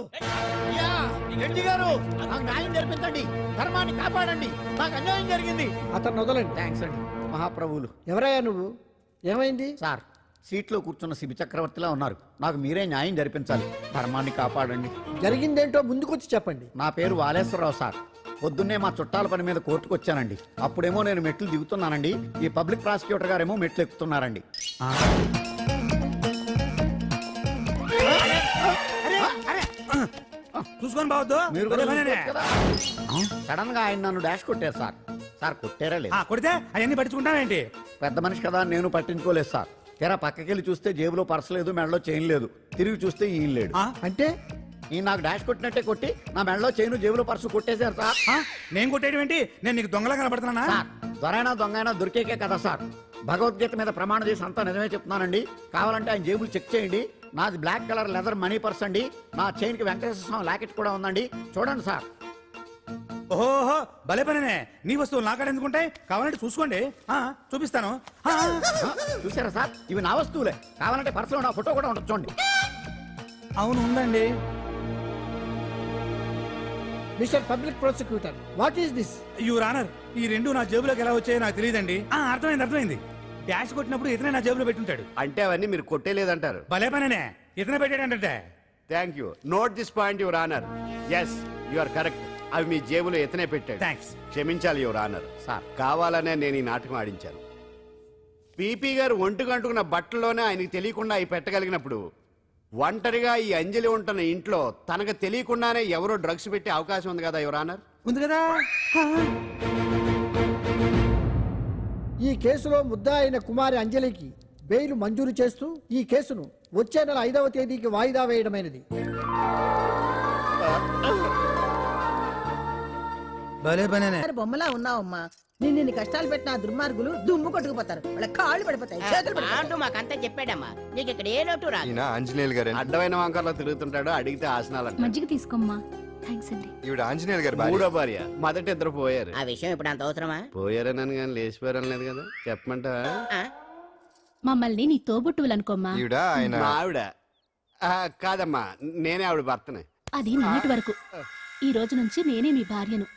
నాకు న్యాయం జరిపించండి, ధర్మాన్ని కాపాడండి, నాకు అన్యాయం జరిగింది. అతను వదలండి. థ్యాంక్స్ అండి మహాప్రభువులు. ఎవరయ్యా నువ్వు? ఏమైంది సార్? సీట్లో కూర్చున్న శిబి చక్రవర్తిలా ఉన్నారు. నాకు మీరే న్యాయం జరిపించాలి, ధర్మాన్ని కాపాడండి. జరిగిందేంటో ముందుకొచ్చి చెప్పండి. నా పేరు వాలేశ్వరరావు సార్. పొద్దున్నే మా చుట్టాల పని మీద కోర్టుకు వచ్చానండి. అప్పుడేమో నేను మెట్లు దిగుతున్నానండి, ఈ పబ్లిక్ ప్రాసిక్యూటర్ గారేమో మెట్లు ఎక్కుతున్నారండి. చూసుకొని బావద్దు. మీరు సడన్ గా ఆయన నన్ను డాష్ కొట్టారు సార్. సార్ కొట్టారా లేదు? కొడితే అవన్నీ పట్టించుకుంటావేంటి? పెద్ద మనిషి కదా నేను పట్టించుకోలేదు సార్. తెరా పక్కకెళ్ళి చూస్తే జేబులో పర్స్ లేదు, మెడలో చైన్ లేదు. తిరిగి చూస్తే ఈయన లేడు. అంటే ఈ నాకు డాష్ కొట్టినట్టే కొట్టి నా మెడలో చైన్ జేబులో పర్సు కొట్టేశారు సార్. నేను కొట్టేయడం ఏంటి? నేను నీకు దొంగలా కనబడుతున్నా? సార్ దొరైనా దొంగైనా దొరికేకే కదా సార్. భగవద్గీత మీద ప్రమాణం చేసి అంతా నిజమే చెప్తున్నానండి. కావాలంటే ఆయన జేబులు చెక్ చేయండి. నాది black colour leather money purse అండి. నా చైన్ కి వెంకటేశ్వర స్వామి లాకెట్ కూడా ఉందండి, చూడండి సార్. ఓహో భలే పనే. నీ వస్తువులు నాకాడ ఎందుకుంటాయి? కావాలంటే చూసుకోండి, చూపిస్తాను. చూసారా సార్, ఇవి నా వస్తువులే. కావాలంటే పర్సులో నా ఫోటో కూడా ఉంటుంది, చూడండి. అవును ఉందండి. Mister public prosecutor, what is this? Your honour, ఈ రెండు నా జేబులోకి ఎలా వచ్చాయో నాకు తెలియదండి. అర్థమైంది. డాష్ కొట్టినప్పుడు ఇతనే నా జేబులో పెట్టుంటాడు. అంటే అవన్నీ మీరు కొట్టేలేదంటారు? భలే పనే, ఇతనే పెట్టాడంటే. Thank you. Note this point your honour. Yes you are correct. అవి మీ జేబులో ఎతనే పెట్టాడు. థ్యాంక్స్. క్షమించాలి యువర్ ఆనర్. సార్ కావాలనే నేను ఈ నాటకం ఆడించాను. పీపీ గారు ఒంటికి అంటుకున్న బట్టల్లోనే ఆయనకి తెలియకుండా అవి పెట్టగలిగినప్పుడు ఒంటరిగా ఈ అంజలి ఉంటున్న ఇంట్లో తనకు తెలియకుండానే ఎవరో డ్రగ్స్ పెట్టే అవకాశం ఉంది కదా యువర్ ఆనర్? ఉంది కదా. ఈ కేసులో ముద్దా అయిన కుమారి అంజలికి బెయిల్ మంజూరు చేస్తూ ఈ కేసును వచ్చే నెల 5వ తేదీకి వాయిదా వేయడమైనది. బొమ్మలా ఉన్నావమ్మా. నిన్ను కష్టాలు పెట్టిన దుర్మార్గులు దుమ్ము కొట్టుకుపోతారు, వాళ్ళ కాళ్ళు పడిపోతాయి, చేతులు పడిపోతాయి. మాకంతా చెప్పాడమ్మా, నీకు ఇక్కడ ఏ లోటు రాదు. ఆంజనేయులు గారు అడ్డమైన వంకర్లో తిరుగుతుంటాడు, అడిగితే ఆసనాలు. మజ్జిగ తీసుకోమ్మా. థ్యాంక్స్ అండి. ఈవిడ ఆంజనేయులు గారు మూడో భార్య. మొదటి ఇద్దరు పోయారు. ఆ విషయం ఇప్పుడు అంత అవసరమా? పోయారనని కానీ లేచిపోయారని లేదు కదా. చెప్పమంటా? మమ్మల్ని నీ తోబుట్టువులనుకోమ్మా. ఈవిడ ఆయన ఆవిడ కాదమ్మా, నేనే ఆవిడ భర్తనే. అది నిన్నటి వరకు. ఈ రోజు నుంచి నేనే మీ భార్యను.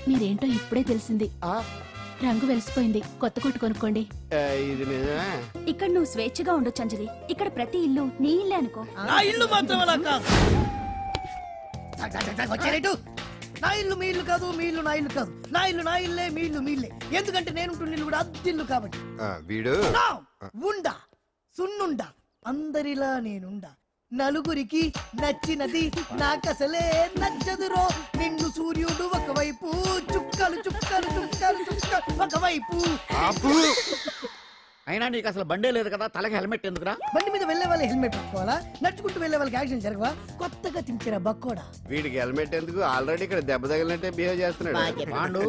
మీరేంటో ఇప్పుడే తెలిసింది. రంగు వెలిసిపోయింది, కొత్త కొట్టు కొనుక్కోండి. ఇది నిజమే. ఇక్కడ నువ్వు స్వేచ్ఛగా ఉండొచ్చు అంజలి. ఇక్కడ ప్రతి ఇల్లు నీ ఇల్లే అనుకో. నా ఇల్లు మాత్రం అలా కాదు. నా ఇల్లు మీ ఇల్లు కాదు, మీ ఇల్లు నా ఇల్లు కాదు. నా ఇల్లు నా ఇల్లే, మీ ఇల్లు మీ ఇల్లే. ఎందుకంటే నేను ఇల్లు కూడా అద్దిల్లు కాబట్టి. వీడు ఉండా సున్నుండా, అందరిలా నేనుండా. నలుగురికి నచ్చినది నాకసలే నచ్చదురో. నిన్ను సూర్యుడు ఒకవైపు, చుక్కలు చుక్కలు చుక్కలు చుక్కలు ఒకవైపు. అయినా నీకు అసలు బండే లేదు కదా, తలకి హెల్మెట్ ఎందుకురా? బండి మీద వెళ్లే వాళ్ళు హెల్మెట్ పెట్టుకోవాలా? నడుచుకుంటూ వెళ్లే వాళ్ళకి యాక్సిడెంట్ జరగవా? కొత్తగా తింటారా బక్కోడా? వీడికి హెల్మెట్ ఎందుకు? ఆల్రెడీ ఇక్కడ దెబ్బ తగిలినట్టే బిహేవ్ చేస్తున్నాడు. పాండు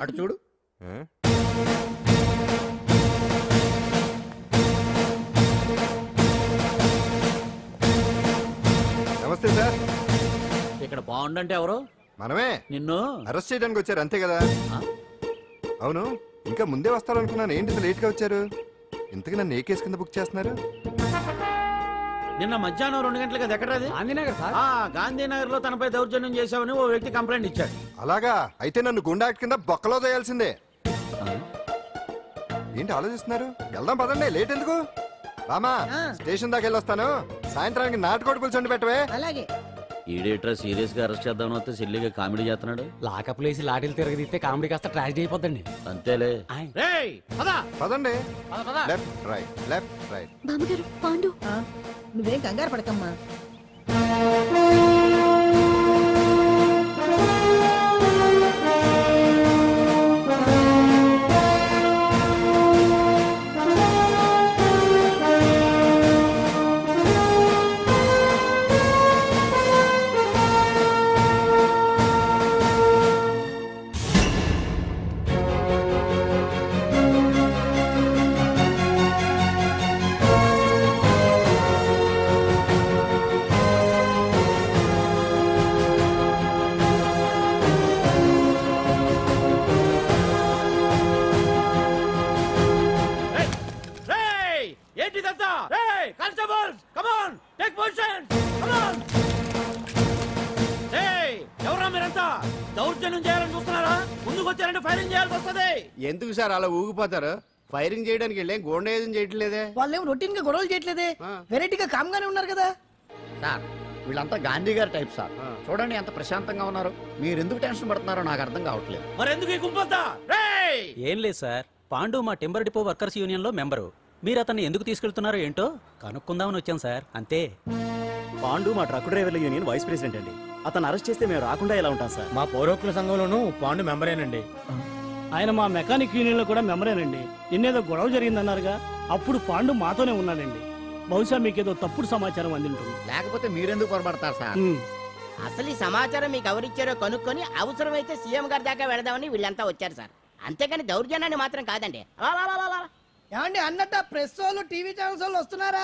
అటు చూడు. నమస్తే సార్. ఇక్కడ పాండు అంటే ఎవరు? మనమే. నిన్ను అరెస్ట్ చేయడానికి వచ్చారు అంతే కదా? అవును, ఇంకా ముందే వస్తారనుకున్నాను. ఏంటి లేట్ గా వచ్చారు? ఇంతకు నన్ను ఏ కేసు కింద బుక్ చేస్తున్నారు? నిన్న మధ్యాహ్నం 2 గంటలకి అది ఎక్కడ? గాంధీనగర్ లో తనపై దౌర్జన్యం చేశామని ఓ వ్యక్తి కంప్లైంట్ ఇచ్చాడు. అలాగా? అయితే నన్ను గుండా యాక్ట్ కింద బొక్కలో చేయాల్సిందే. ఏంటి ఆలోచిస్తున్నారు? వెళ్దాం పదండి, లేట్ ఎందుకు? రామా, స్టేషన్ దాకా వెళ్ళొస్తాను. సాయంత్రానికి నాటుకోడి పులుసు వండి పెట్టవే. అలాగే. ఈడేట్రా సీరియస్ గా అరెస్ట్ చేద్దామని వస్తే సిల్లిగా కామెడీ చేస్తున్నాడు. లాకప్ లేసి లాఠీలు తిరగదీస్తే కామెడీ కాస్త ట్రాజడీ అయిపోద్దండి. అంతేలే. పదండి. Left right, left right. బామ్మగారు, పాండు. నువ్వేం కంగారు పడకమ్మా. Constables come on take position come on. ఏయ్ ఎవరా మీరంతా దౌర్జన్యం చేయాలని చూస్తున్నారా? ముందుకు వచ్చారంటే ఫైరింగ్ చేయాల్సి వస్తది. ఎందుకు సార్ అలా ఊగిపోతారు? ఫైరింగ్ చేయడానికి వెళ్ళే గోండేజం చేయట్లేదే. వాళ్ళేమో రొటీన్ గా గొడవలు చేయట్లేదే, వెరైటీగా కామ్ గానే ఉన్నారు కదా సార్. వీళ్ళంతా గాంధీ గారి టైప్ సార్. చూడండి ఎంత ప్రశాంతంగా ఉన్నారు. మీరు ఎందుకు టెన్షన్ పడుతున్నారో నాకు అర్థం కావట్లేదు. మరి ఎందుకు ఈ గుంపంతా? ఏం లేదు సార్, పాండు మా టింబర్ డిపో వర్కర్స్ యూనియన్ లో మెంబరు. మీరు అతన్ని ఎందుకు తీసుకెళ్తున్నారో ఏంటో కనుక్కుందామని వచ్చాం సార్, అంతే. పాండు మా ట్రక్ డ్రైవర్ల యూనియన్ వైస్ ప్రెసిడెంట్ అండి. అతను అరెస్ట్ చేస్తే మేము రాకుండా ఎలా ఉంటాం సార్? మా పౌరోక్ల సంఘంలోనూ పాండు మెంబరేనండి. ఆయన మా మెకానిక్ యూనియన్ లో కూడా మెంబరేనండి. నిన్నేదో గొడవ జరిగిందన్నారుగా, అప్పుడు పాండు మాతోనే ఉన్నాడండి. బహుశా మీకేదో తప్పుడు సమాచారం అందింటుంది. లేకపోతే మీరెందుకు పొరపడతారు సార్? అసలు ఈ సమాచారం మీకు ఎవరిచ్చారో కనుక్కొని అవసరమైతే సీఎం గారి దాకా వెళదామని వీళ్ళంతా వచ్చారు సార్. అంతేగాని దౌర్జన్యాన్ని మాత్రం కాదండి. ఏమండి అన్నట్ట ప్రెస్ వాళ్ళు టీవీ ఛానల్స్ వాళ్ళు వస్తున్నారా?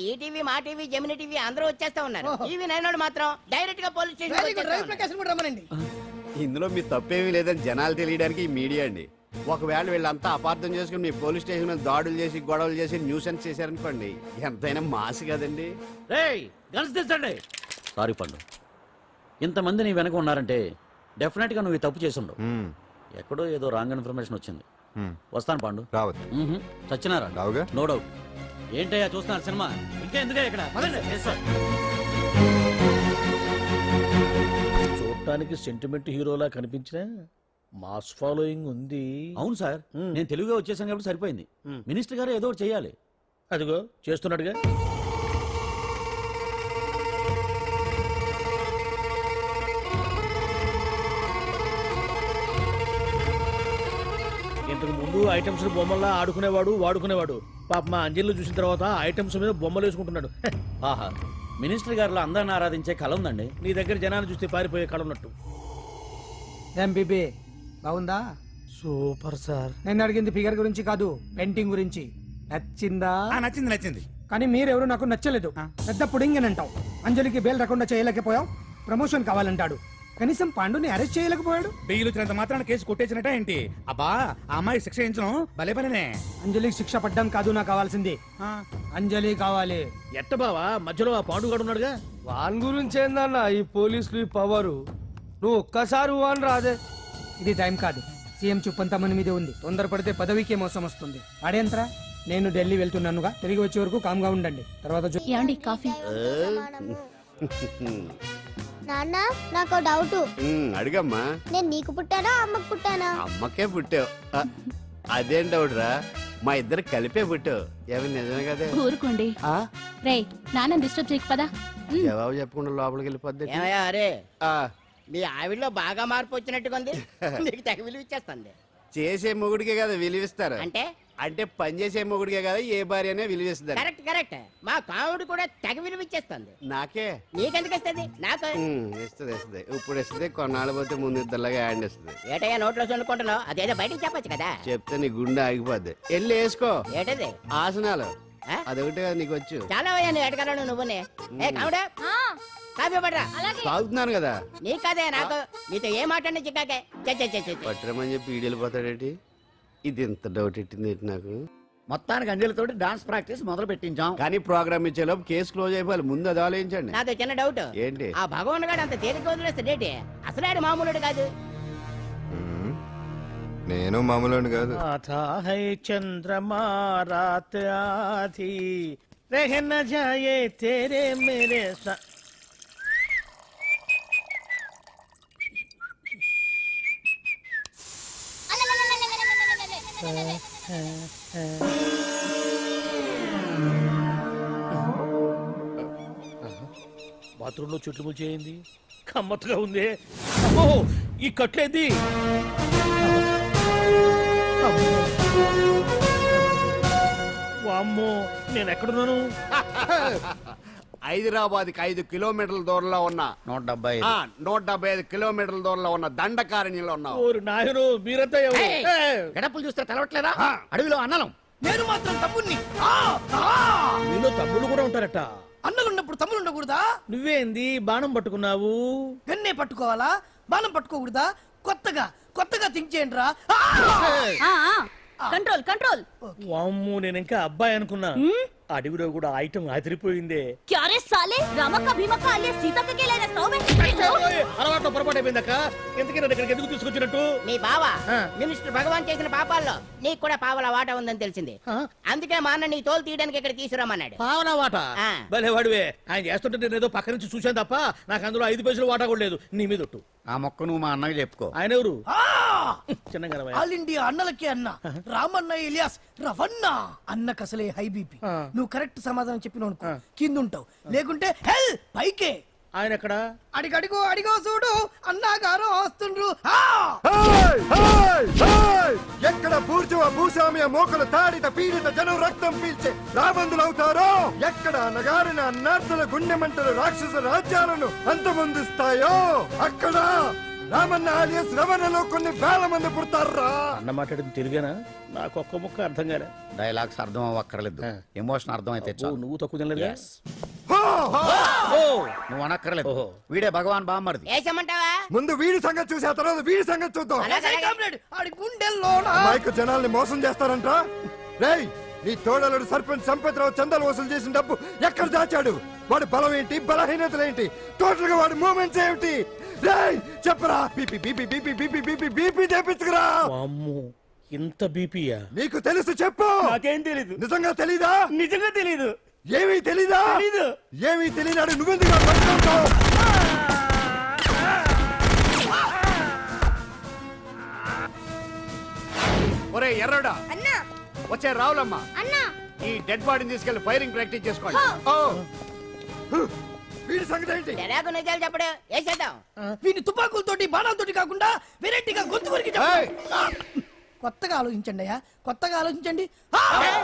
ఈ టీవీ, మా టీవీ, జెమిని టీవీ అందరూ వచ్చేస్తా ఉన్నారు. టీవీ నైన్ మాత్రం డైరెక్ట్ గా పోలీస్ స్టేషన్. ఇందులో మీ తప్పేమీ లేదని జనాలు తెలియడానికి ఈ మీడియా అండి. ఒకవేళ వీళ్ళంతా అపార్థం చేసుకుని మీ పోలీస్ స్టేషన్ మీద దాడులు చేసి గొడవలు చేసి న్యూసెన్స్ చేశారనుకోండి, ఎంతైనా మాసి కదండి. సారీ పండు, ఇంతమంది నీ వెనక ఉన్నారంటే డెఫినెట్ గా నువ్వు తప్పు చేసి ఉండవు. ఎక్కడో ఏదో రాంగ్ ఇన్ఫర్మేషన్ వచ్చింది. వస్తాను పాండు. రావద్దు. చచ్చినారా? No doubt. ఏంటయ్యా చూస్తున్నారు సినిమా? ఇంకా ఎందుకే ఇక్కడ? చూడటానికి సెంటిమెంట్ హీరోలా కనిపించిన మాస్ ఫాలోయింగ్ ఉంది. అవును సార్, నేను తెలుగుగా వచ్చేసాను కాబట్టి సరిపోయింది. మినిస్టర్ గారు ఏదో ఒకటి చేయాలి. అదిగో చేస్తున్నాడుగా. ఇంతకు ముందు ఐటమ్స్ బొమ్మల్లా ఆడుకునేవాడు, వాడుకునేవాడు. పాప మా అంజలిలో చూసిన తర్వాత ఐటమ్స్ మీద బొమ్మలు వేసుకుంటున్నాడు. ఆహా, మినిస్టర్ గారిలో అందరిని ఆరాధించే కళ ఉందండి. నీ దగ్గర జనాన్ని చూస్తే పారిపోయే కళ ఉన్నట్టు. బీబీ బాగుందా? Super sir. నేను అడిగింది ఫిగర్ గురించి కాదు, పెయింటింగ్ గురించి. నచ్చిందా? నచ్చింది నచ్చింది. కానీ మీరెవరు నాకు నచ్చలేదు. పెద్ద పుడింగనంటావు, అంజలికి బెయిల్ రాకుండా చేయలేకపోయావు, ప్రమోషన్ కావాలంటాడు. కనీసం పాండుని అరెస్ట్ చేయలేకపోయాడు. బెయిల్ వచ్చినంత మాత్రాన కేసు కొట్టేసినట్ట ఏంటి? అబ్బా, ఆ అమ్మాయి శిక్ష వేయించడం భలే పనినే. అంజలికి శిక్ష పడ్డం కాదు నాకు కావాల్సింది, అంజలి కావాలి. ఎట్ట బావా, మధ్యలో ఆ పాండుగాడు ఉన్నాడుగా. వాన్ గురించి ఏందన్నా ఈ పోలీసులు ఈ పవరు? నువ్వు ఒక్కసారి వాన్ రాదే. ఇది టైం కాదు, సీఎం చూపంతా మన మీదే ఉంది. తొందరపడితే పదవికే మోసం వస్తుంది. అడేంత్రా, నేను ఢిల్లీ వెళ్తున్నానుగా, తిరిగి వచ్చే వరకు కామ్గా ఉండండి. తర్వాత కాఫీ. నాన్న నాకు డౌట్. అడిగమ్మా. నేను నీకు పుట్టానా అమ్మకు పుట్టానా? అమ్మకే పుట్టావు. అదేం డౌట్ రా, మా ఇద్దరు కలిపే పుట్టావు. ఏమి నిజమే కదే. ఊరుకోండి. రేయ్ నాన్న డిస్టర్బ్ చేయకు పదా. జవాబు చెప్పకుండా లోపలికి వెళ్ళిపోద్ది. అరే మీ ఆవిడలో బాగా మార్పు వచ్చినట్టుగా ఉంది. నీకు తెగ విలువ ఇచ్చేస్తుంది. చేసే మొగుడికే కదా విలువిస్తారు. అంటే అంటే పని చేసే మొగుడికే కదా ఏ భార్య అనే విలువిస్తారు. Correct correct. మా కావుడు కూడా తెగ విలువ ఇచ్చేస్తుంది. నాకే? నీకెందుకు ఇస్తుంది? నాకు ఇస్తుంది ఇస్తుంది. ఇప్పుడు ఇస్తుంది, కొన్నాళ్ళు పోతే ముందు ఇద్దరులాగా హ్యాండ్ ఇస్తుంది. ఏటయ్యా నోట్లో చదువుకుంటున్నావు? అదేదో బయటికి చెప్పొచ్చు కదా. చెప్తే నీ గుండె ఆగిపోద్ది. వెళ్ళి వేసుకో. ఏంటది? ఆసనాలు. అదొకటి కదా నీకు వచ్చు. చాలా నీ ఎడగలను నువ్వునే. ఏ కావుడా కాఫీ పడరా. తాగుతున్నాను కదా. నీ కదే నాకు. నీతో ఏ మాట్లాడి చిక్కాకే పట్టరమని చెప్పి వీడియోపోతాడేటి. ఇది ఎంత డౌట్ ఎట్టింది నాకు. మొత్తానికి అంజలితో డాన్స్ ప్రాక్టీస్ మొదలు పెట్టించాం. కానీ ప్రోగ్రామ్ ఇచ్చేలోపు కేసు క్లోజ్ అయిపోవాలి. ముందు అది ఆలోచించండి. నాతో చిన్న డౌట్. ఏంటి? ఆ భగవాన్ గారు అంత తేలిక వదిలేస్తాడేటి? అసలు ఆడు మామూలుడు కాదు. నేను మామూలు కాదు. చంద్రమా రాత్ ఆధీ रहन जाए तेरे मेरे साथ. బాత్రూంలో చెట్లు ముల్చేయింది. కమ్మత్తుగా ఉంది. అమ్మో ఈ కట్లేంది? వామ్మో నేను ఎక్కడున్నాను? హైదరాబాద్కి 5 కిలోమీటర్ల దూరంలో ఉన్న 175 కిలోమీటర్ల దూరంలో ఉన్న దండకారణ్యంలో ఉన్నావు. నాయను మీరంతా గడపలు చూస్తే తెలవట్లేదా? అడవిలో అన్నలం. నేను మాత్రం తమ్ముణ్ణి. మీలో తమ్ముళ్ళు కూడా ఉంటారట. అన్నలున్నప్పుడు తమ్ముళ్ళు ఉండకూడదా? నువ్వేంది బాణం పట్టుకున్నావు? గన్నే పట్టుకోవాలా, బాణం పట్టుకోకూడదా? కొత్తగా థింక్ చేయండి రా. Control control. వామ్మో నేను ఇంకా అబ్బాయి అనుకున్నా. అడవిలో కూడా ఐటమ్ అదిరిపోయిందే. క్యారే సాలే రమక భీమక అలే సీతక్క కే లేనా సౌమే అలవాటు పొరపాటు అయిపోయిందక్క. ఎందుకు నన్ను ఇక్కడికి ఎందుకు తీసుకొచ్చినట్టు? మీ బావ మినిస్టర్ భగవాన్ చేసిన పాపాల్లో నీకు కూడా పావల వాటా ఉందని తెలిసింది. అందుకే మా అన్న నీ తోలు తీయడానికి ఇక్కడ తీసుకురామన్నాడు. పావలా వాటా? భలే వాడివే. ఆయన చేస్తుంటే నేను ఏదో పక్క నుంచి చూశాను తప్ప నాకు అందులో 5 పైసలు వాటా కూడా లేదు. నీ మీద ఒట్టు. ఆ మొక్క నువ్వు మా అన్నకి చెప్పుకో. ఆయన ఎవరు? చిన్నగా ఆల్ ఇండియా అన్నలకి అన్న రామన్న ఇలియాస్ రవన్న అన్నకు అసలే హై బీపీ. నువ్వు కరెక్ట్ సమాధానం చెప్పిన కింద ఉంటావు, లేకుంటే హెల్ పైకే. ఆయన ఎక్కడ? అడిగడిగో అడిగో చూడు అన్నగారు వస్తుండ్రు. ఎక్కడ బూర్జువ భూస్వామ్య మోకలు తాడిత పీడిత జనం రక్తం పీల్చే రాబందులవుతారో, ఎక్కడ నగారిన అన్నార్థుల గుండె మంటలు రాక్షస రాజ్యాలను అంతమొందిస్తాయో, అక్కడ రామన్న ఆలియస్ రవణలో కొన్ని వేల మంది పుడతారా. అన్న మాట్లాడింది తెలుగేనా? నాకు ఒక్క ముక్క అర్థం కాలే. డైలాగ్స్ అర్థం అవ్వక్కర్లేదు, ఎమోషన్ అర్థం అయితే నువ్వు తక్కువ తినలేదుగా? నువ్వు అనక్కర్లేదు. వీడే భగవాన్ బామ్మర్ది. ఏమంటావా? ముందు వీడి సంగతి చూసే తర్వాత వీడి సంగతి చూద్దాం. మైకు జనాల్ని మోసం చేస్తారంట. రేయ్, నీ తోడలుడు సర్పంచ్ సంపత్రావు చందాలు వసూలు చేసిన డబ్బు ఎక్కడ దాచాడు? వాడి బలం ఏంటి, బలహీనతలు ఏంటి, టోటల్ గా వాడి మూమెంట్స్ ఏమిటి? రేయ్ చెప్పరా. BP BP BP BP BP BP తెప్పించుకురా. ఇంత బీపీయా? నీకు తెలుసు చెప్పు. నాకేం తెలీదు. నిజంగా తెలీదా? నిజంగా తెలీదు. ఏమీ తెలీదా? ఏమీ తెలియనాడు నువ్వెందుకు పట్టుకుంటావు? ఒరే ఎర్రడా, అన్నా వచ్చే రావులమ్మా, అన్నా ఈ డెడ్ బాడీని తీసుకెళ్లి ఫైరింగ్ ప్రాక్టీస్ చేసుకోండి. వీడి సంగతి ఏంటి? ఎలాగో నిజాలు చెప్పడు వేసేద్దాం. వీని తుపాకులతోటి బాణాలతోటి కాకుండా వెరైటీగా గొంతు కొరికి కొత్తగా ఆలోచించండి అయ్యా, కొత్తగా ఆలోచించండి.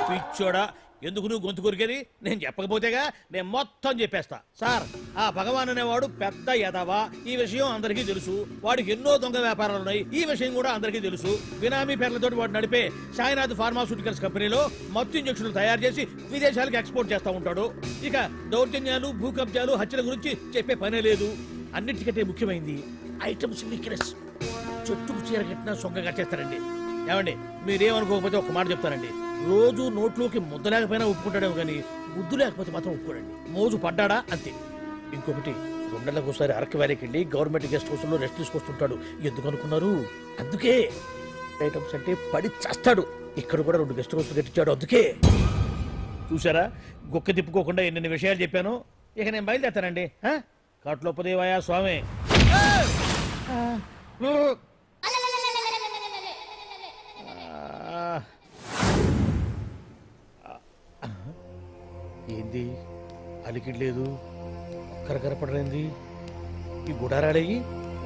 పిచ్చోడా, ఎందుకు నువ్వు గొంతు కొరికేది? నేను చెప్పకపోతేగా నేను మొత్తం చెప్పేస్తా. సార్, ఆ భగవాన్ అనేవాడు పెద్ద యదవా, ఈ విషయం అందరికీ తెలుసు. వాడికి ఎన్నో దొంగ వ్యాపారాలు ఉన్నాయి, ఈ విషయం కూడా అందరికీ తెలుసు. బినామీ పేర్లతో వాడు నడిపే సాయినాథ్ ఫార్మాస్యూటికల్స్ కంపెనీలో మత్తు ఇంజక్షన్లు తయారు చేసి విదేశాలకు ఎక్స్పోర్ట్ చేస్తూ ఉంటాడు. ఇక దౌర్జన్యాలు, భూ కబ్జాలు, హత్యల గురించి చెప్పే పనే లేదు. అన్నిటికంటే ముఖ్యమైంది ఐటమ్స్ వీక్నెస్. చెట్టుకు చీర కట్టినా సొంగ కట్టేస్తారండి. ఏమండి, మీరేమనుకోకపోతే ఒక మాట చెప్తారండి. రోజు నోట్లోకి ముద్ద లేకపోయినా ఒప్పుకుంటాడేమో కానీ బుద్ధు లేకపోతే మాత్రం ఒప్పుకోడండి. మోజు పడ్డాడా అంతే. ఇంకొకటి, 2 నెలలకు ఒకసారి అరకు వ్యాలీకి వెళ్ళి గవర్నమెంట్ గెస్ట్ హౌస్ లో రెస్ట్ తీసుకొస్తుంటాడు. ఎందుకు అనుకున్నారు? అందుకే. ఐటమ్స్ అంటే పడి చేస్తాడు. ఇక్కడ కూడా 2 గెస్ట్ హౌస్ కట్టించాడు. అందుకే. చూసారా, గుక్క తిప్పుకోకుండా ఎన్ని విషయాలు చెప్పాను. ఇక నేను బయలుదేరుతానండి. కాట్లోపదేవాయా స్వామి. ఏంది అలికిడ్లేదు, కరకరపడలేంది, ఈ గుడారాడయ్యి.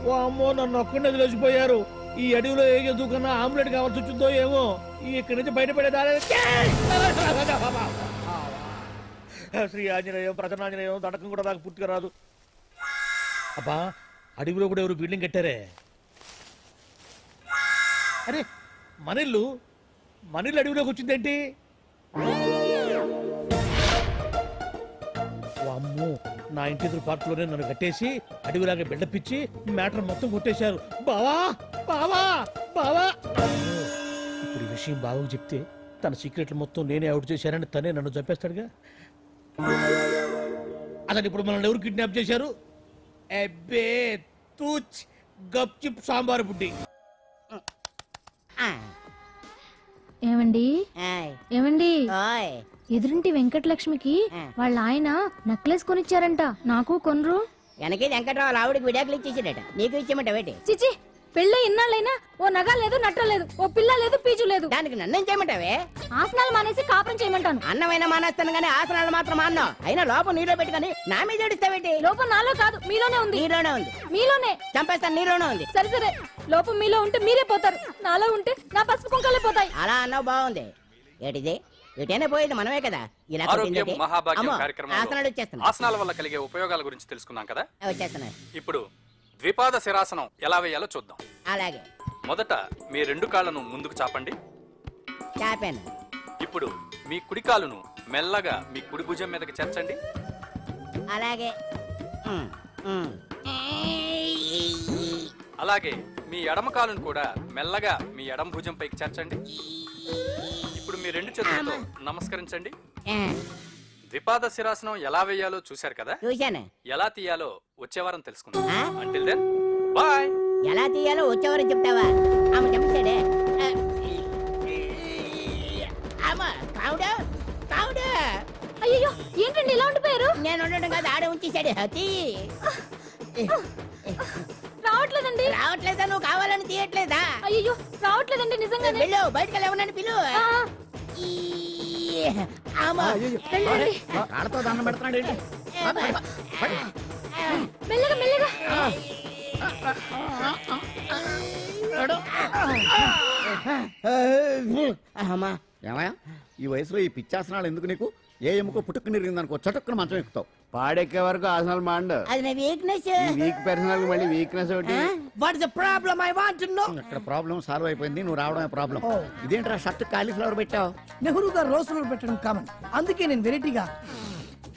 ఓ అమ్మో, నన్ను ఒక్కడే వదిలేసిపోయారు. ఈ అడవిలో ఏ ఎదుగుకన్నా ఆమ్లెట్ కావాల్సి వచ్చిందో ఏమో. ఇక్కడి నుంచి బయటపడేదారే. శ్రీ ఆంజనేయం, ప్రసన్నాంజనేయం, తడకం కూడా నాకు పూర్తిగా రాదు. అబ్బా, అడవిలో కూడా ఎవరు బిల్డింగ్ కట్టారే. అరే, మనిల్లు అడవిలోకి వచ్చిందేంటి? అమ్మో, నా ఇంటి ఎదురు పార్కులోనే నన్ను కట్టేసి అడవిలాగా బిల్డపిచ్చి మ్యాటర్ మొత్తం కొట్టేశారు. బావా బావా బావా. ఇప్పుడు ఈ విషయం బావకు చెప్తే తన సీక్రెట్లు మొత్తం నేనే అవుట్ చేశానని తనే నన్ను చంపేస్తాడుగా. అసలు ఇప్పుడు మనల్ని ఎవరు కిడ్నాప్ చేశారు? అబ్బే తూచ్ గప్చిప్ సాంబార్ బుడ్డి. ఏమండి ఏమండి, ఎదురింటి వెంకటలక్ష్మికి వాళ్ళ ఆయన నెక్లెస్ కొనిచ్చారంట. నాకు కొనరు? వెనకే వెంకట్రావు ఆవిడకి విడాకులు ఇచ్చేసాడట, నీకు ఇచ్చేమంటావేటి? చిచి, పెళ్ళి ఇన్నాళ్ళైనా ఓ నగ లేదు, నట్ట లేదు, ఓ పిల్ల లేదు, పీచు లేదు. దానికి నన్నేం చేయమంటావే? ఆసనాలు మానేసి కాపురం చేయమంటాను. అన్నమైనా మానేస్తాను గానీ ఆసనాలు మాత్రం మాన్నా. అయినా లోపం నీలో పెట్టుకుని నా మీద ఏడుస్తావేటి? లోపం నాలో కాదు, మీలోనే ఉంది. నీలోనే ఉంది. మీలోనే చంపేస్తాను, నీలోనే ఉంది. సరే సరే, లోపం మీలో ఉంటే మీరే పోతారు, నాలో ఉంటే నా పసుపు కుంకలే పోతాయి. అలా అన్నావు, బాగుంది. ఏటిది? ఎటైనా పోయేది మనమే కదా. ఇలా ఆరోగ్యం మహాభాగ్యం కార్యక్రమంలో వచ్చేస్తున్నా. ఆసనాల వల్ల కలిగే ఉపయోగాల గురించి తెలుసుకున్నాం కదా. వచ్చేస్తున్నా. ఇప్పుడు ద్విపాద శిరాసనం ఎలా వేయాలో చూద్దాం. అలాగే. మొదట మీ 2 కాళ్ళను ముందుకు చాపండి. చాపాను. ఇప్పుడు మీ కుడి కాలును మెల్లగా మీ కుడి భుజం మీదకి చేర్చండి. అలాగే. అలాగే మీ ఎడమ కాలును కూడా మెల్లగా మీ ఎడమ భుజం పైకి చేర్చండి. ఇప్పుడు మీ 2 చేతులతో నమస్కరించండి. ద్విపాద శిరాసనం ఎలా వేయాలో చూశారు కదా? చూశాను. ఎలా తీయాలో వచ్చే వారం తెలుసుకుందాం. Until then bye. ఎలా తీయాలో వచ్చేవారని చెప్తావా? ఆమె చెప్పాడే. అయ్యో ఏంటండి ఇలా ఉండిపోయారు? నేను ఉండడం కాదు, ఆడే ఉంచేసాడు. రావట్లేదండి. రావట్లేదా? నువ్వు కావాలని తీయట్లేదా? అయ్యో రావట్లేదండి నిజంగానే. వెళ్ళు, బయటకు వెళ్ళమని పిలు. కాళ్ళతో దండం పెడుతున్నాడు ఏంటి? మెల్లగా మెల్లగా. ఏమయ్యా ఈ వయసులో ఈ పిచ్చాసనాలు ఎందుకు నీకు? ఏ ఎముకో పుట్టుకు నిరిగిందనుకో చటుక్కున మంచం ఎక్కుతావు. పాడెక్కే వరకు ఆసనాలు మాండు. అది నా వీక్నెస్. వీక్ పర్సనల్ మళ్ళీ వీక్నెస్ ఒకటి. What is the problem? I want to know. ఇక్కడ ప్రాబ్లం సాల్వ్ అయిపోయింది, నువ్వు రావడమే ప్రాబ్లం. ఇదేంట్రా షర్ట్ కాలీఫ్లవర్ పెట్టావు? నెహ్రూ గారు రోజ్ ఫ్లవర్ పెట్టడం కామన్, అందుకే నేను వెరైటీగా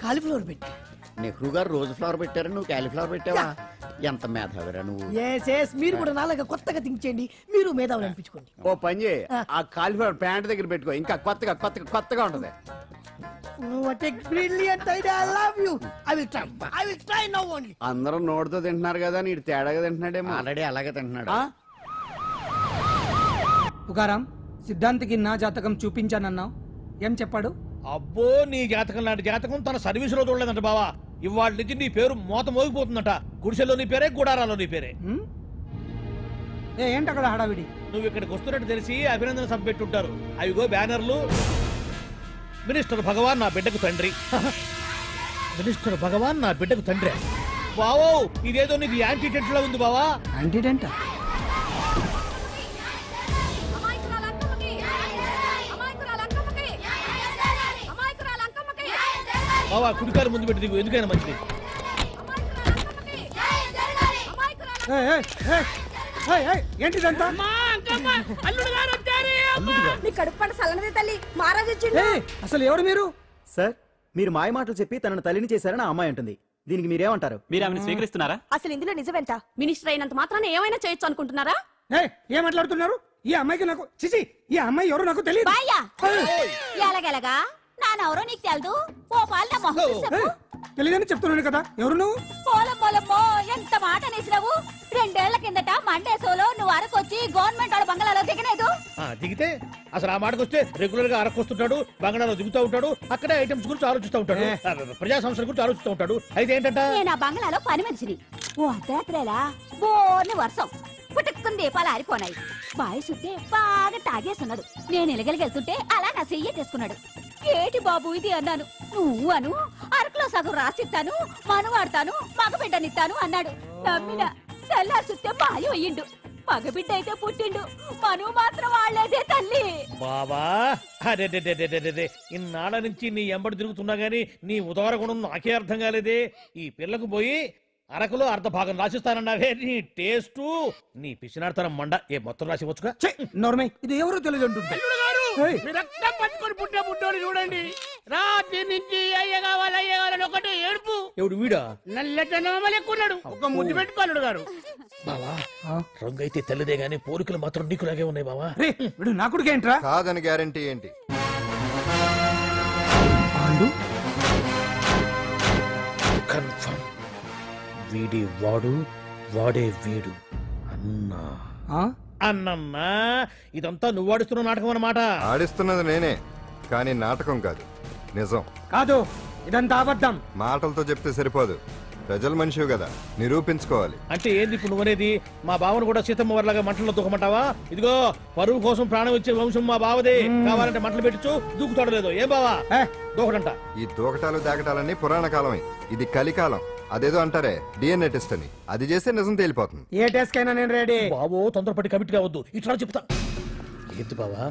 కాలీఫ్లవర్ పెట్టా. నెహ్రూ గారు రోజు ఫ్లవర్ పెట్టారు, నువ్వు కాలీఫ్లవర్ పెట్టావా? ఎంత మేధావిరా నువ్వు. మీరు కూడా నాలాగా కొత్తగా థింక్ చేయండి, మీరు మేధావులు అనిపించుకోండి. ఓ పని చేయి, ఆ కాలీఫ్లవర్ ప్యాంట్ దగ్గర పెట్టుకో, ఇంకా కొత్తగా ఉంటది. What a brilliant idea. I love you. I will try now only. అందరూ నోటితో తింటున్నారు కదా, నీడు తేడాగా తింటున్నాడేమో. ఆల్రెడీ అలాగే తింటున్నాడు. తుకారాం, సిద్ధాంతికి నా జాతకం చూపించానన్నావు, ఏం చెప్పాడు? అబ్బో నీ జాతకం లాంటి జాతకం తన సర్వీసులో చూడలేదంట బావా. ఇవాళ నుంచి నీ పేరు మోత మోగిపోతుందట. గుడిసెలో నీ పేరే, గుడారాలో నీ పేరే. ఏంటి అక్కడ హడావిడి? నువ్వు ఇక్కడికి వస్తున్నట్టు తెలిసి అభినందన సభ పెట్టుంటారు. అవిగో బ్యానర్లు. మినిస్టర్ భగవాన్ నా బిడ్డకు తండ్రి. మినిస్టర్ భగవాన్ నా బిడ్డకు తండ్రి. బావో ఇదేదో నీకు యాంటీటెంట్ లో ఉంది బావా. యాంటీటెంట్? బావా కుడికారు ముందు పెట్టి దిగు, ఎందుకైనా మంచిది. ఏంటిదంతా? అసలు ఎవరు మీరు? సార్ మీరు మాయ మాటలు చెప్పి తనను తల్లిని చేశారని ఆ అమ్మాయి అంటుంది. దీనికి మీరేమంటారు? మీరు ఆమెను స్వీకరిస్తున్నారా? అసలు ఇందులో నిజమేంట? మినిస్టర్ అయినంత మాత్రాన ఏమైనా చేయొచ్చు అనుకుంటున్నారా? ఏం మాట్లాడుతున్నారు? ఈ అమ్మాయికి నాకు చిచి, ఈ అమ్మాయి ఎవరు నాకు తెలియదు. ఎలాగెలగా నానెవరో నీకు తెలదు. ఓ పాల తెలియదని చెప్తున్నాను కదా, ఎవరు నువ్వు? పోలమ్మో ఎంత మాట అనేసినావు. 2 ఏళ్ల కిందట మండే సోలో నువ్వు అరకొచ్చి గవర్నమెంట్ వాళ్ళ బంగ్లాలో దిగలేదు. దిగితే అసలు ఆ మాటకు వస్తే రెగ్యులర్ గా అరకొస్తుంటాడు, బంగాళాలో దిగుతూ ఉంటాడు, అక్కడే ఐటమ్స్ గురించి ఆలోచిస్తూ ఉంటాడు, ప్రజా సంస్థల గురించి ఆలోచిస్తూ ఉంటాడు. అయితే ఏంటంటే నేను ఆ బంగ్లాలో పని మనిషిని. ఓ అర్ధరాత్రేలా బోర్ని వర్షం పుట్టుకుని దీపాలు ఆరిపోనాయి. బాయ్ సుట్టే బాగా తాగేస్తున్నాడు. నేను ఎలగలిగెళ్తుంటే అలా నా చెయ్యి తీసుకున్నాడు. ఏటి బాబు ఇది అన్నాను. నువ్వు అను, అరకులో సగం రాసిస్తాను, మనువాడతాను, మగబిడ్డనిస్తాను అన్నాడు. నమ్మిన తెల్లారి చూస్తే మాయం అయ్యిండు. మగబిడ్డ అయితే పుట్టిండు, మనువు మాత్రం వాళ్ళేదే తల్లి. బాబా అరే ఇన్నాళ్ళ నుంచి నీ ఎంబడి తిరుగుతున్నా గానీ నీ ఉదార గుణం నాకే అర్థం కాలేదే. ఈ పిల్లకు పోయి అరకులో అర్ధ భాగం రాసిస్తానన్నావే, నీ టేస్టు నీ పిచ్చినాడతనం మండ. ఏ మొత్తం రాసి వచ్చుగా. ఇది ఎవరో తెలియదు అంటుంటే రక్తం పట్టుకొని పుట్టే పుట్టోడు చూడండి. రాత్రి నుంచి అయ్య కావాలని ఒకటే ఏడుపు. ఎవడు వీడా? నల్లెక్కున్నాడు. ఒక ముద్దు పెట్టుకోలేడు గారు. బావా రంగు అయితే తెల్లదే గానీ పోలికలు మాత్రం నీకులాగే ఉన్నాయి బావా. వీడు నా కొడుకు ఏంట్రా? కాదని గ్యారంటీ ఏంటి? కన్ఫర్మ్ వీడి వాడు, వాడే వీడు. అన్నా అన్నమ్మా ఇదంతా నువ్వు ఆడిస్తున్న నాటకం అన్నమాట. ఆడిస్తున్నది నేనే, కానీ నాటకం కాదు, నిజం కాదు. ఇదంతా అబద్ధం. మాటలతో చెప్తే సరిపోదు, ప్రజల మనిషివి కదా, నిరూపించుకోవాలి. అంటే ఏంది ఇప్పుడు నువ్వనేది? మా బావను కూడా సీతమ్మ వారిలాగా మంటల్లో దూకమంటావా? ఇదిగో పరువు కోసం ప్రాణం ఇచ్చే వంశం మా బావదే. కావాలంటే మంటలు పెట్టచ్చు, దూకుతాడు లేదు. ఏం బావా దూకడంట? ఈ దూకటాలు దాకటాలన్నీ పురాణ కాలమే, ఇది కలికాలం. అదేదో అంటారే డిఎన్ఏ టెస్ట్ అని, అది చేస్తే నిజం తేలిపోతుంది. ఏ టెస్ట్ కైనా నేను రెడీ. బాబో తొందరపడి కమిట్ కావద్దు, ఇట్లా చెప్తా. ఏంటి బావా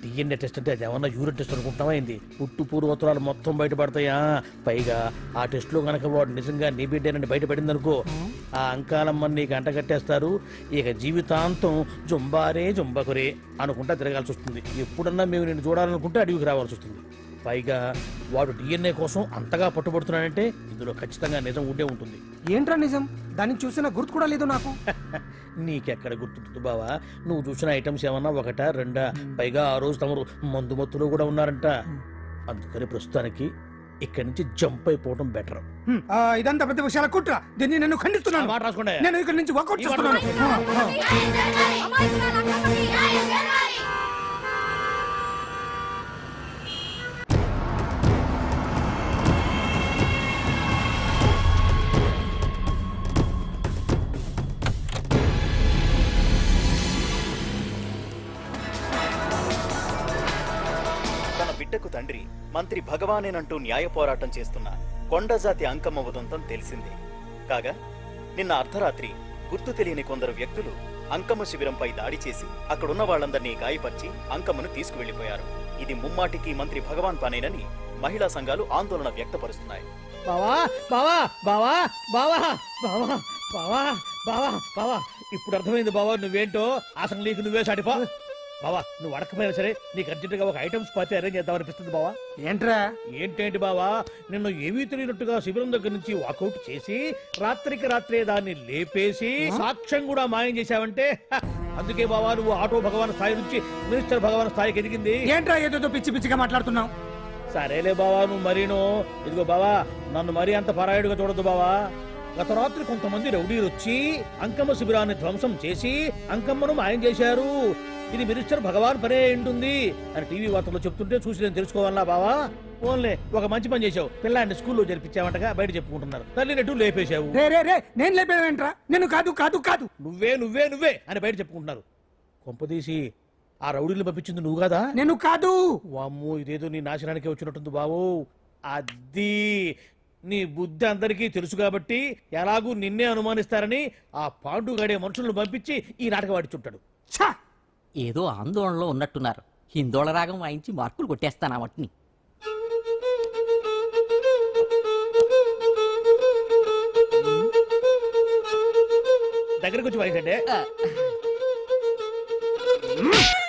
డిఎన్ఏ టెస్ట్ అంటే అది ఏమన్నా యూరిన్ టెస్ట్ అనుకుంటున్నావా ఏంది? పుట్టు పూర్వోత్తరాలు మొత్తం బయటపడతాయా? పైగా ఆ టెస్ట్ లో గనక వాడు నిజంగా నీ బిడ్డేనని బయటపడింది అనుకో, ఆ అంకాలమ్మని నీకు అంట కట్టేస్తారు. ఇక జీవితాంతం జుంబారే జుంబకురే అనుకుంటా తిరగాల్సి వస్తుంది. ఎప్పుడన్నా మేము నిన్ను చూడాలనుకుంటే అడవికి రావాల్సి వస్తుంది. పైగా వాడు డిఎన్ఏ కోసం అంతగా పట్టుబడుతున్నాడంటే ఇందులో ఖచ్చితంగా నిజం ఉండే ఉంటుంది. ఏంట్రా నిజం? దాన్ని చూసిన గుర్తు కూడా లేదు నాకు. నీకెక్కడ గుర్తుంటుంది బావా? నువ్వు చూసిన ఐటమ్స్ ఏమన్నా ఒకటా రెండా? పైగా ఆ రోజు తమరు మందు మత్తులో కూడా ఉన్నారంట. అందుకని ప్రస్తుతానికి ఇక్కడి నుంచి జంప్ అయిపోవడం బెటర్. ఇదంతా ప్రతిపక్షాల కుట్ర. దీన్ని నేను ఖండిస్తున్నాను. మాట రాసుకోండి. నేను ఇక్కడి నుంచి వాకౌట్ చేస్తున్నాను. బిడ్డకు తండ్రి మంత్రి భగవానేనంటూ న్యాయ పోరాటం చేస్తున్న కొండజాతి అంకమ్మ ఉదంతం తెలిసిందే. కాగా నిన్న అర్ధరాత్రి గుర్తు తెలియని కొందరు వ్యక్తులు అంకమ్మ శిబిరంపై దాడి చేసి అక్కడున్న వాళ్ళందరినీ గాయపరిచి అంకమ్మను తీసుకువెళ్లిపోయారు. ఇది ముమ్మాటికి మంత్రి భగవాన్ పనేనని మహిళా సంఘాలు ఆందోళన వ్యక్తపరుస్తున్నాయి. బావా బావా బావా బావా బావా బావా బావా బావా ఇప్పుడు అర్థమైంది బావా నువ్వేంటో. అసలు నీకు నువ్వే సాటిపా. బావా నువ్వు అడకపోయినా సరే నీకు అర్జెంటుగా ఒక ఐటమ్స్ పార్టీ అరేంజ్ చేద్దామనిపిస్తుంది బావా. ఏంట్రా? ఏంటేంటి బావా, నిన్ను ఏమీ తెలియనట్టుగా శిబిరం దగ్గర నుంచి వాకౌట్ చేసి రాత్రికి రాత్రే దాన్ని లేపేసి సాక్ష్యం కూడా మాయం చేశావంటే అందుకే బావా నువ్వు ఆటో భగవాన్ స్థాయి నుంచి మినిస్టర్ భగవాన్ స్థాయికి ఎదిగింది. ఏంట్రా ఏదో పిచ్చి పిచ్చిగా మాట్లాడుతున్నావు? సరేలే బావా నువ్వు మరీను. ఇదిగో బావా నన్ను మరీ అంత పరాయుడుగా చూడద్దు బావా. గత రాత్రి కొంతమంది రౌడీలు వచ్చి అంకమ్మ శిబిరాన్ని ధ్వంసం చేసి అంకమ్మను మాయం చేశారు. ఇది మినిస్టర్ భగవాన్ పనే ఉంటుంది అని టీవీ వార్తల్లో చెప్తుంటే చూసి నేను తెలుసుకోవాలా బావా. ఓన్లే ఒక మంచి పని చేశావు. పిల్లాన్ని స్కూల్లో జరిపించావంటగా బయట చెప్పుకుంటున్నారు. తల్లినట్టు లేపేశావు. నేను లేపేవేంట్రా? నేను కాదు కాదు కాదు నువ్వే నువ్వే నువ్వే అని బయట చెప్పుకుంటున్నారు. కొంపదీసి ఆ రౌడీలు పంపించింది నువ్వు కాదా? నేను కాదు. వామ్మో ఇదేదో నీ నాశనానికి వచ్చినట్టుంది బావు. అది నీ బుద్ధి అందరికీ తెలుసు కాబట్టి ఎలాగూ నిన్నే అనుమానిస్తారని ఆ పాండుగాడే మనుషులను పంపించి ఈ నాటకం ఆడిచుంటాడు. ఏదో ఆందోళనలో ఉన్నట్టున్నారు. హిందోళ రాగం వాయించి మార్కులు కొట్టేస్తాను ఆ మట్టిని. దగ్గరకు వచ్చి వాయించండి.